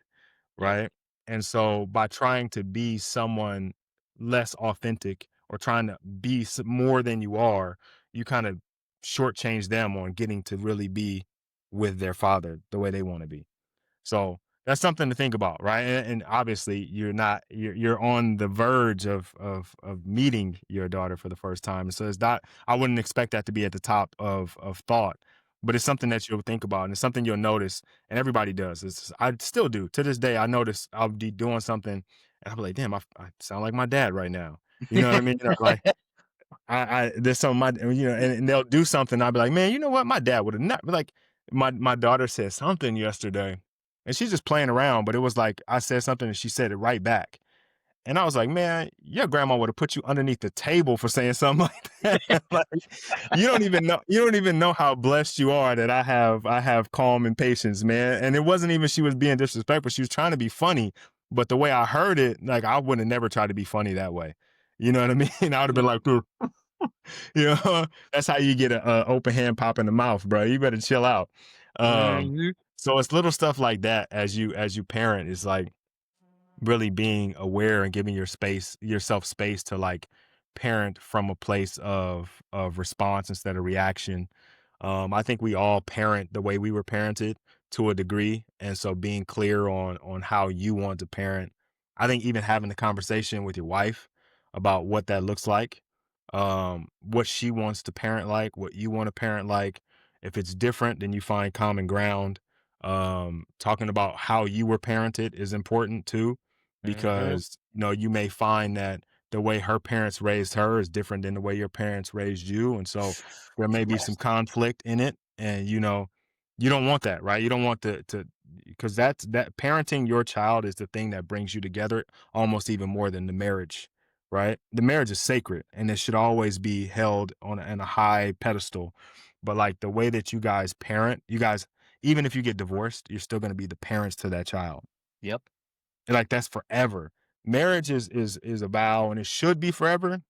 Yep. Right? And so by trying to be someone less authentic, or trying to be more than you are, you kind of shortchange them on getting to really be with their father the way they want to be. So that's something to think about, right? And obviously, you're on the verge of meeting your daughter for the first time. So it's not. I wouldn't expect that to be at the top of thought, but it's something that you'll think about, and it's something you'll notice. And everybody does. I still do to this day. I notice I'll be doing something, and I'll be like, "Damn, I sound like my dad right now." You know what I mean? Like I there's some of my, and they'll do something. I'll be like, "Man, you know what? My dad would have not." Like my daughter said something yesterday, and she's just playing around, but it was like I said something and she said it right back. And I was like, man, your grandma would have put you underneath the table for saying something like that. Like, you don't even know how blessed you are that I have calm and patience, man. And it wasn't even she was being disrespectful. She was trying to be funny, but the way I heard it, like I would have never tried to be funny that way. You know what I mean? I would have been like, you know, that's how you get a open hand pop in the mouth, bro. You better chill out. Um, Mhm. so it's little stuff like that as you parent is like really being aware and giving yourself space to like parent from a place of response instead of reaction. I think we all parent the way we were parented to a degree, and so being clear on how you want to parent. I think even having the conversation with your wife about what that looks like, what she wants to parent like, what you want to parent like. If it's different, then you find common ground. Talking about how you were parented is important too, Mhm. because you may find that the way her parents raised her is different than the way your parents raised you, and so there may be some Yes. conflict in it, and you don't want that, right? You don't want to because that parenting your child is the thing that brings you together almost even more than the marriage, right? The marriage is sacred and it should always be held on a high pedestal. But like the way that you guys parent, you guys, even if you get divorced, you're still going to be the parents to that child. Yep. And like that's forever. Marriage is a vow and it should be forever,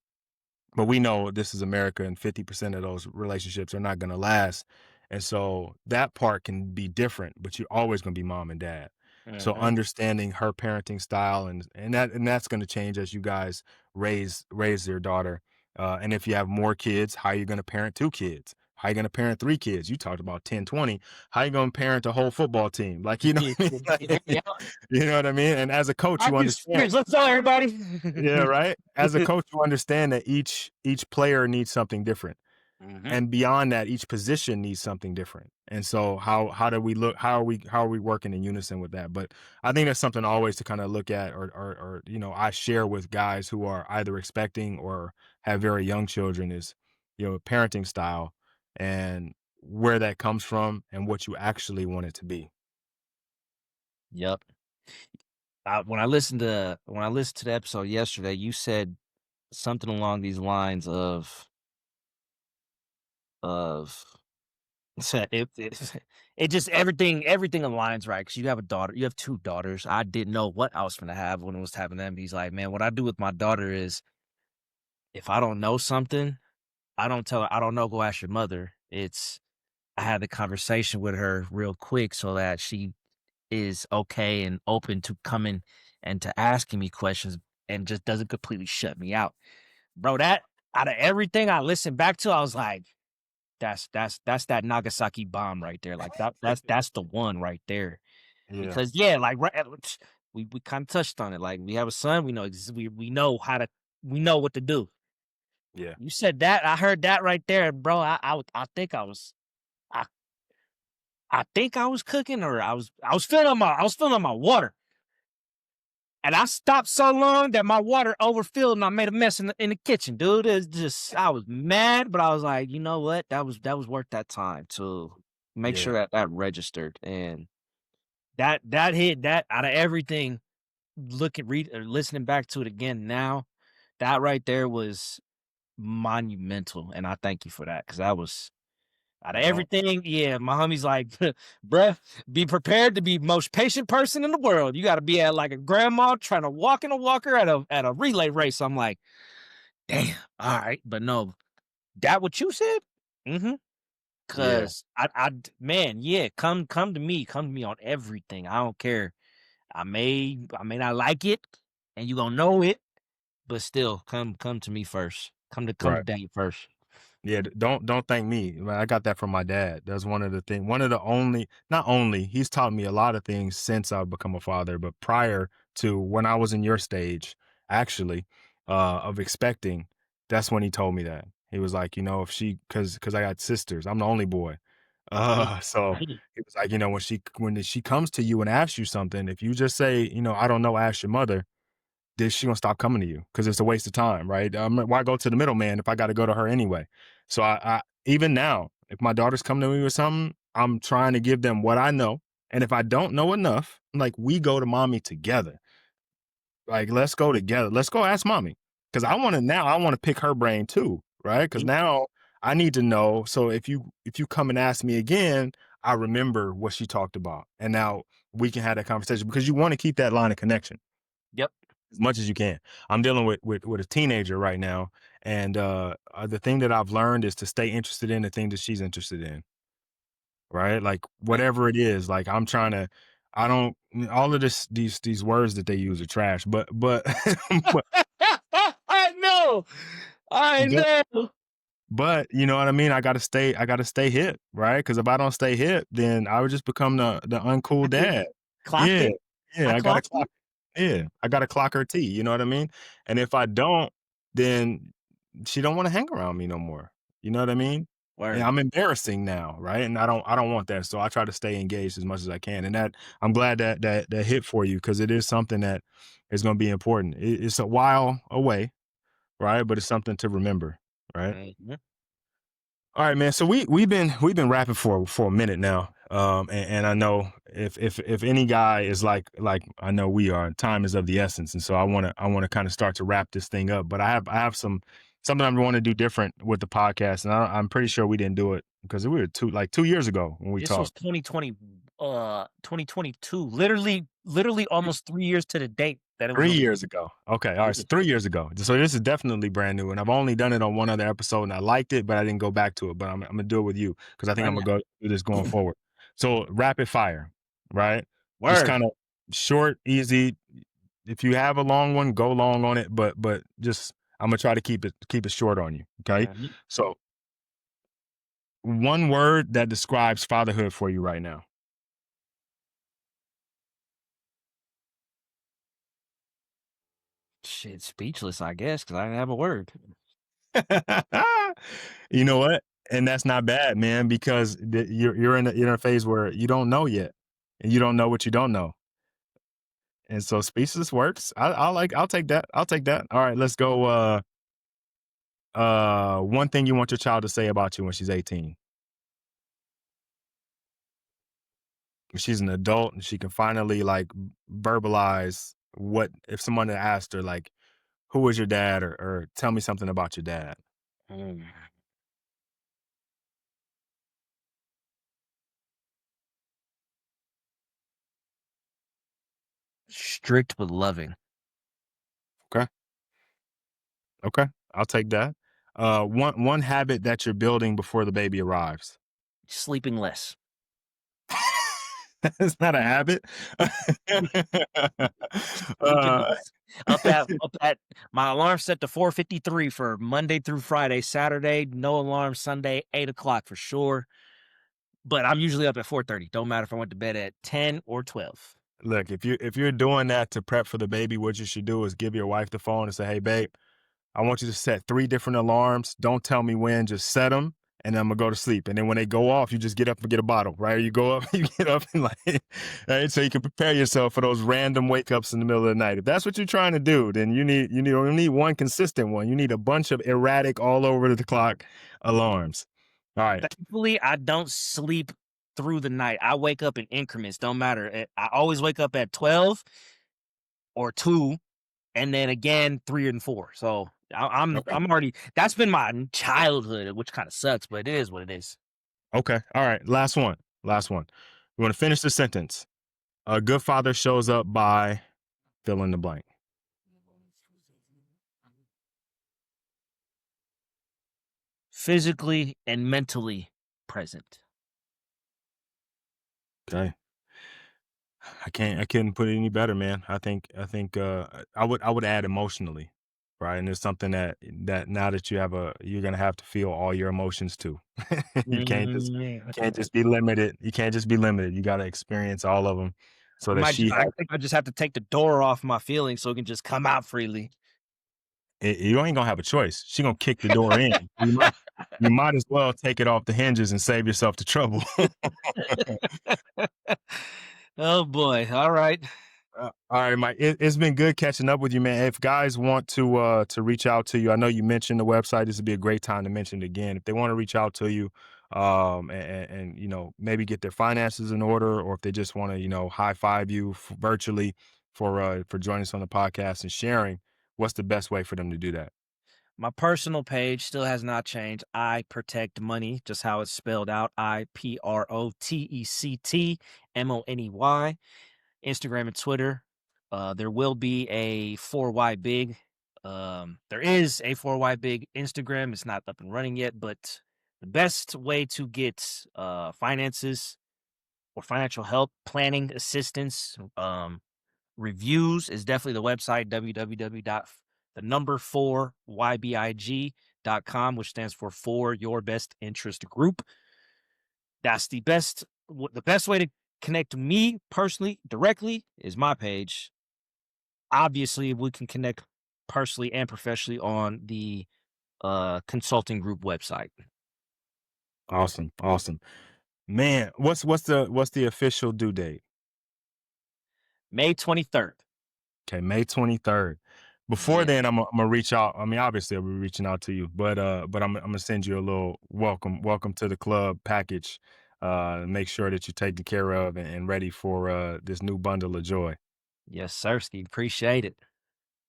but we know this is America and 50% of those relationships are not going to last. And so that part can be different, but you're always going to be mom and dad. So Mhm. understanding her parenting style and that's going to change as you guys raise your daughter. And if you have more kids, how are you going to parent two kids? How are you going to parent three kids? You talked about 10, 20. How are you going to parent a whole football team? Like, you know what I mean? Like, Yeah. you know what I mean? And as a coach, I you do understand. spirits. Let's go, everybody. Yeah, right. As a coach, you understand that each player needs something different, Mhm. and beyond that, each position needs something different. And so, how do we look? How are we working in unison with that? But I think that's something always to kind of look at, or I share with guys who are either expecting or have very young children is parenting style and where that comes from and what you actually want it to be. Yep. When I listened to the episode yesterday, you said something along these lines of so it just everything aligns right because you have a daughter, you have two daughters. I didn't know what I was gonna have when it was having them. He's like, man, what I do with my daughter is if I don't know something, I don't tell her I don't know. Go ask your mother. It's I had the conversation with her real quick so that she is okay and open to coming and to asking me questions and just doesn't completely shut me out. Bro, that out of everything I listened back to, I was like, that's that Nagasaki bomb right there. Like that's the one right there. Yeah, Because yeah, like right, we kind of touched on it. Like we have a son, we know we know we know what to do. yeah, You said that, I heard that right there, bro. I think I I think I was cooking or I was filling up my water. And I stopped so long that my water overfilled and I made a mess in the kitchen, dude. It's just I was mad, but I was like, you know what? That was worth that time to make sure yeah. that that registered. And that hit that out of everything, read or listening back to it again now, that right there was monumental. And I thank you for that because that was out of Don't. everything, yeah, my homie's like, "Bruh, be prepared to be most patient person in the world. You gotta be at like a grandma trying to walk in a walker at a relay race." I'm like, "Damn, all right." But no, that what you said? Mhm. Yeah, 'Cause man, yeah, come to me on everything. I don't care. I may not like it, and you gonna know it, but still, come to me first. Come to right. daddy first. Yeah, don't thank me. I got that from my dad. That's one of the only not only, he's taught me a lot of things since I've become a father, but prior to when I was in your stage, actually, of expecting, that's when he told me that. He was like, if she cuz I got sisters. I'm the only boy. Mhm. So Right. he was like, when she comes to you and asks you something, if you just say, I don't know, ask your mother, then she gonna stop coming to you because it's a waste of time, right? Why go to the middleman if I got to go to her anyway? So I even now, if my daughters come to me with something, I'm trying to give them what I know, And if I don't know enough, like, we go to mommy together. Like, let's go together. Let's go ask mommy. Cause I want to pick her brain too, right? Cause Mm, now I need to know. So if you come and ask me again, I remember what she talked about. And now we can have that conversation because you want to keep that line of connection yep. as much as you can. I'm dealing with a teenager right now. And the thing that I've learned is to stay interested in the thing that she's interested in. Right? Like whatever it is, like I'm trying to I don't all of these words that they use are trash, but but I know. I but know. but you know what I mean? I gotta stay hip, right? Because if I don't stay hip, then I would just become the uncool dad. Clocked Yeah. it. Yeah, I I gotta clocked clock it. yeah, I gotta clock her T, you know what I mean? And if I don't, then she don't wanna hang around me no more. You know what I mean? And Word. I'm embarrassing now, right? And I don't want that. So I try to stay engaged as much as I can. And that I'm glad that hit for you because it is something that is gonna be important. It's a while away, right? But it's something to remember, right? Mhm. All right, man. So we've been rapping for a minute now, and I know if any guy is like I know we are, time is of the essence, and so I want to kind of start to wrap this thing up. But I have something I want to do different with the podcast, and I'm pretty sure we didn't do it because we were 2 years ago when we This was talked. 2020, 2022. Literally almost 3 years to the date that it was 3 years released. ago. Okay, all right. Yeah. So 3 years ago. So this is definitely brand new, and I've only done it on one other episode, and I liked it, but I didn't go back to it. But I'm gonna do it with you because I think I'm Run gonna go do this going forward. So rapid fire, right? Just Word. kind of short, easy. If you have a long one, go long on it. But just I'm gonna try to keep it short on you. Okay. Mhm. So one word that describes fatherhood for you right now. Shit, speechless, I guess, because I didn't have a word. You know what? And that's not bad, man, because you're in a phase where you don't know yet, and you don't know what you don't know, and so speechless works. I'll take that. I'll take that. All right, let's go. One thing you want your child to say about you when she's 18. When she's an adult and she can finally like verbalize what if someone had asked her like, "Who was your dad?" or "Tell me something about your dad." Mm. Strict but loving. Okay, okay, I'll take that. One habit that you're building before the baby arrives. Sleeping less. It's not a habit. Sleeping uh, less. Up at my alarm set to 4:53 for Monday through Friday. Saturday, no alarm. Sunday, 8 o'clock for sure. But I'm usually up at 4:30. Don't matter if I went to bed at 10 or 12. Look, if you're doing that to prep for the baby, what you should do is give your wife the phone and say, "Hey, babe, I want you to set 3 different alarms. Don't tell me when, just set them, and I'm gonna go to sleep. And then when they go off, you just get up and get a bottle, right? You go up, you get up and like, right? So you can prepare yourself for those random wake ups in the middle of the night. If that's what you're trying to do, then you need one consistent one. You need a bunch of erratic all over the clock alarms. All right. Thankfully, I don't sleep through the night. I wake up in increments. Don't matter. I always wake up at 12 or 2, and then again 3 and 4. So Okay. I'm already. That's been my childhood, which kind of sucks, but it is what it is. Okay. All right. Last one. Last one. We want to finish the sentence. A good father shows up by fill in the blank. Physically and mentally present. Okay. I couldn't put it any better, man. I think I would add emotionally, right? And it's something that now that you're gonna have to feel all your emotions too. You Mm, can't just be limited. You can't just be limited. You gotta experience all of them so that she I has think I just have to take the door off my feelings so it can just come out freely. you ain't gonna have a choice. She gonna kick the door in. You might as well take it off the hinges and save yourself the trouble. Oh boy. All right. All right, Mike. It's been good catching up with you, man. If guys want to reach out to you, I know you mentioned the website. This would be a great time to mention it again. If they want to reach out to you, and you know, maybe get their finances in order, or if they just want to, you know, high five you virtually for joining us on the podcast and sharing, what's the best way for them to do that? My personal page still has not changed. I Protect Money, just how it's spelled out. IPROTECTMONEY. Instagram and Twitter. There will be a 4Y Big. There is a 4Y Big Instagram. It's not up and running yet, but the best way to get finances or financial help, planning assistance, reviews is definitely the website www.4ybig.com, which stands for Your Best Interest Group. That's the best way to connect to me personally directly is my page. Obviously, we can connect personally and professionally on the consulting group website. Awesome, awesome, man. What's the official due date? May 23rd. Okay, May 23rd. Before Yeah. then, I'm gonna reach out. I mean, obviously, I'll be reaching out to you, but I'm gonna send you a little welcome to the club package. Make sure that you're taken care of and ready for this new bundle of joy. Yes, Sirski. Appreciate it.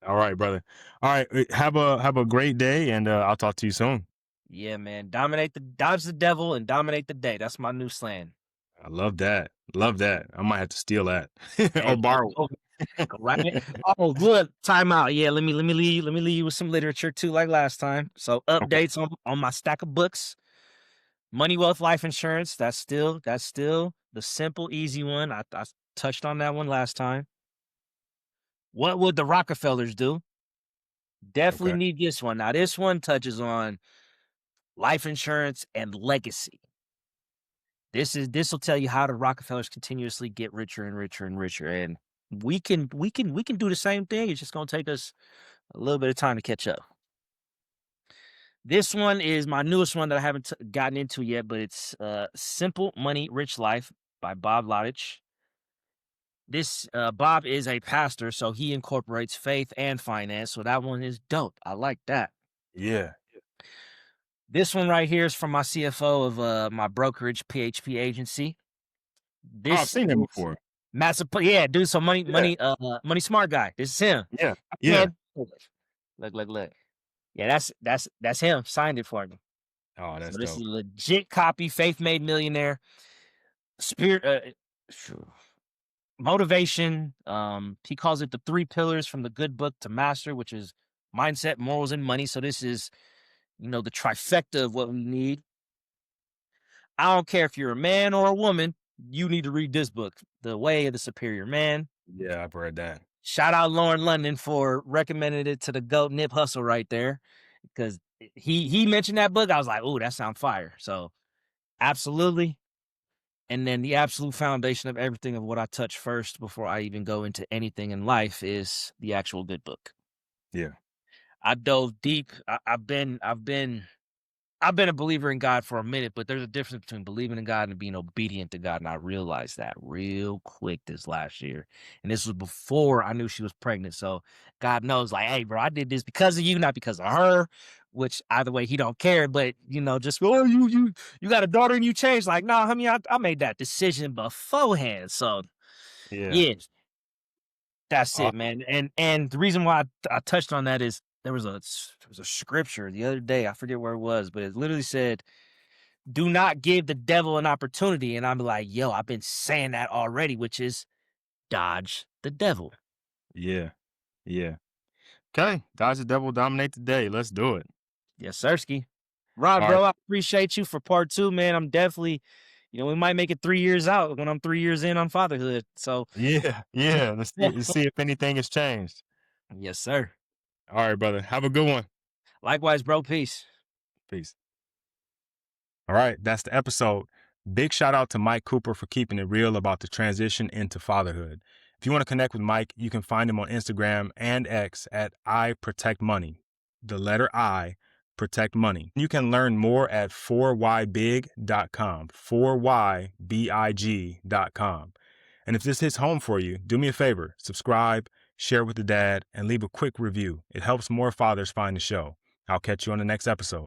All right, brother. All right, have a great day, and I'll talk to you soon. Yeah, man. Dodge the devil and dominate the day. That's my new slang. I love that. Love that. I might have to steal that or Hey, borrow go right in. it. Oh, look, time out. Yeah, let me leave you with some literature too, like last time. So Okay. updates on my stack of books. Money, Wealth, Life Insurance. That's still the simple, easy one. I touched on that one last time. What would the Rockefellers do? Definitely Okay. need this one. Now, this one touches on life insurance and legacy. This will tell you how the Rockefellers continuously get richer and richer and richer. And we can do the same thing. It's just gonna take us a little bit of time to catch up. This one is my newest one that I haven't gotten into yet, but it's Simple Money, Rich Life by Bob Lodich. This Bob is a pastor, so he incorporates faith and finance. So that one is dope. I like that. Yeah. This one right here is from my CFO of my brokerage PHP agency. Oh, I've This seen him is before. massive. Yeah, dude. So Yeah. money smart guy. This is him. Yeah. Yeah. Man, look. Yeah, that's him. Signed it for me. Oh, So that's this is dope. a legit copy. Faith made millionaire. Spirit, motivation. He calls it the 3 pillars from the good book to master, which is mindset, morals, and money. So this is, the trifecta of what we need. I don't care if you're a man or a woman, you need to read this book, The Way of the Superior Man. Yeah, I've read that. Shout out Lauren London for recommending it to the GOAT Nip Hustle right there. Because he mentioned that book. I was like, oh, that sounds fire. So absolutely. And then the absolute foundation of everything of what I touch first before I even go into anything in life is the actual good book. Yeah. I dove deep. I've been a believer in God for a minute, but there's a difference between believing in God and being obedient to God. And I realized that real quick this last year. And this was before I knew she was pregnant. So God knows, like, hey, bro, I did this because of you, not because of her, which either way, he don't care. But, just, oh, you got a daughter and you changed. Like, nah, I made that decision beforehand. So, Yeah. yeah, that's Uh, it, man. And the reason why I touched on that is there was a scripture the other day. I forget where it was, but it literally said, do not give the devil an opportunity. And I'm like, yo, I've been saying that already, which is dodge the devil. yeah. Yeah. Okay. Dodge the devil, dominate the day. Let's do it. Yes, Sirski. Rod, All right. bro, I appreciate you for part 2, man. I'm definitely, we might make it 3 years out when I'm 3 years in on fatherhood. So, Yeah. Yeah. Let's see if anything has changed. yes, sir. All right, brother. Have a good one. Likewise, bro. Peace. Peace. All right, that's the episode. Big shout out to Mike Cooper for keeping it real about the transition into fatherhood. If you want to connect with Mike, you can find him on Instagram and X at I Protect Money. The letter I Protect Money. You can learn more at 4ybig.com, 4ybig.com. And if this hits home for you, do me a favor, subscribe, share with the dad, and leave a quick review. It helps more fathers find the show. I'll catch you on the next episode.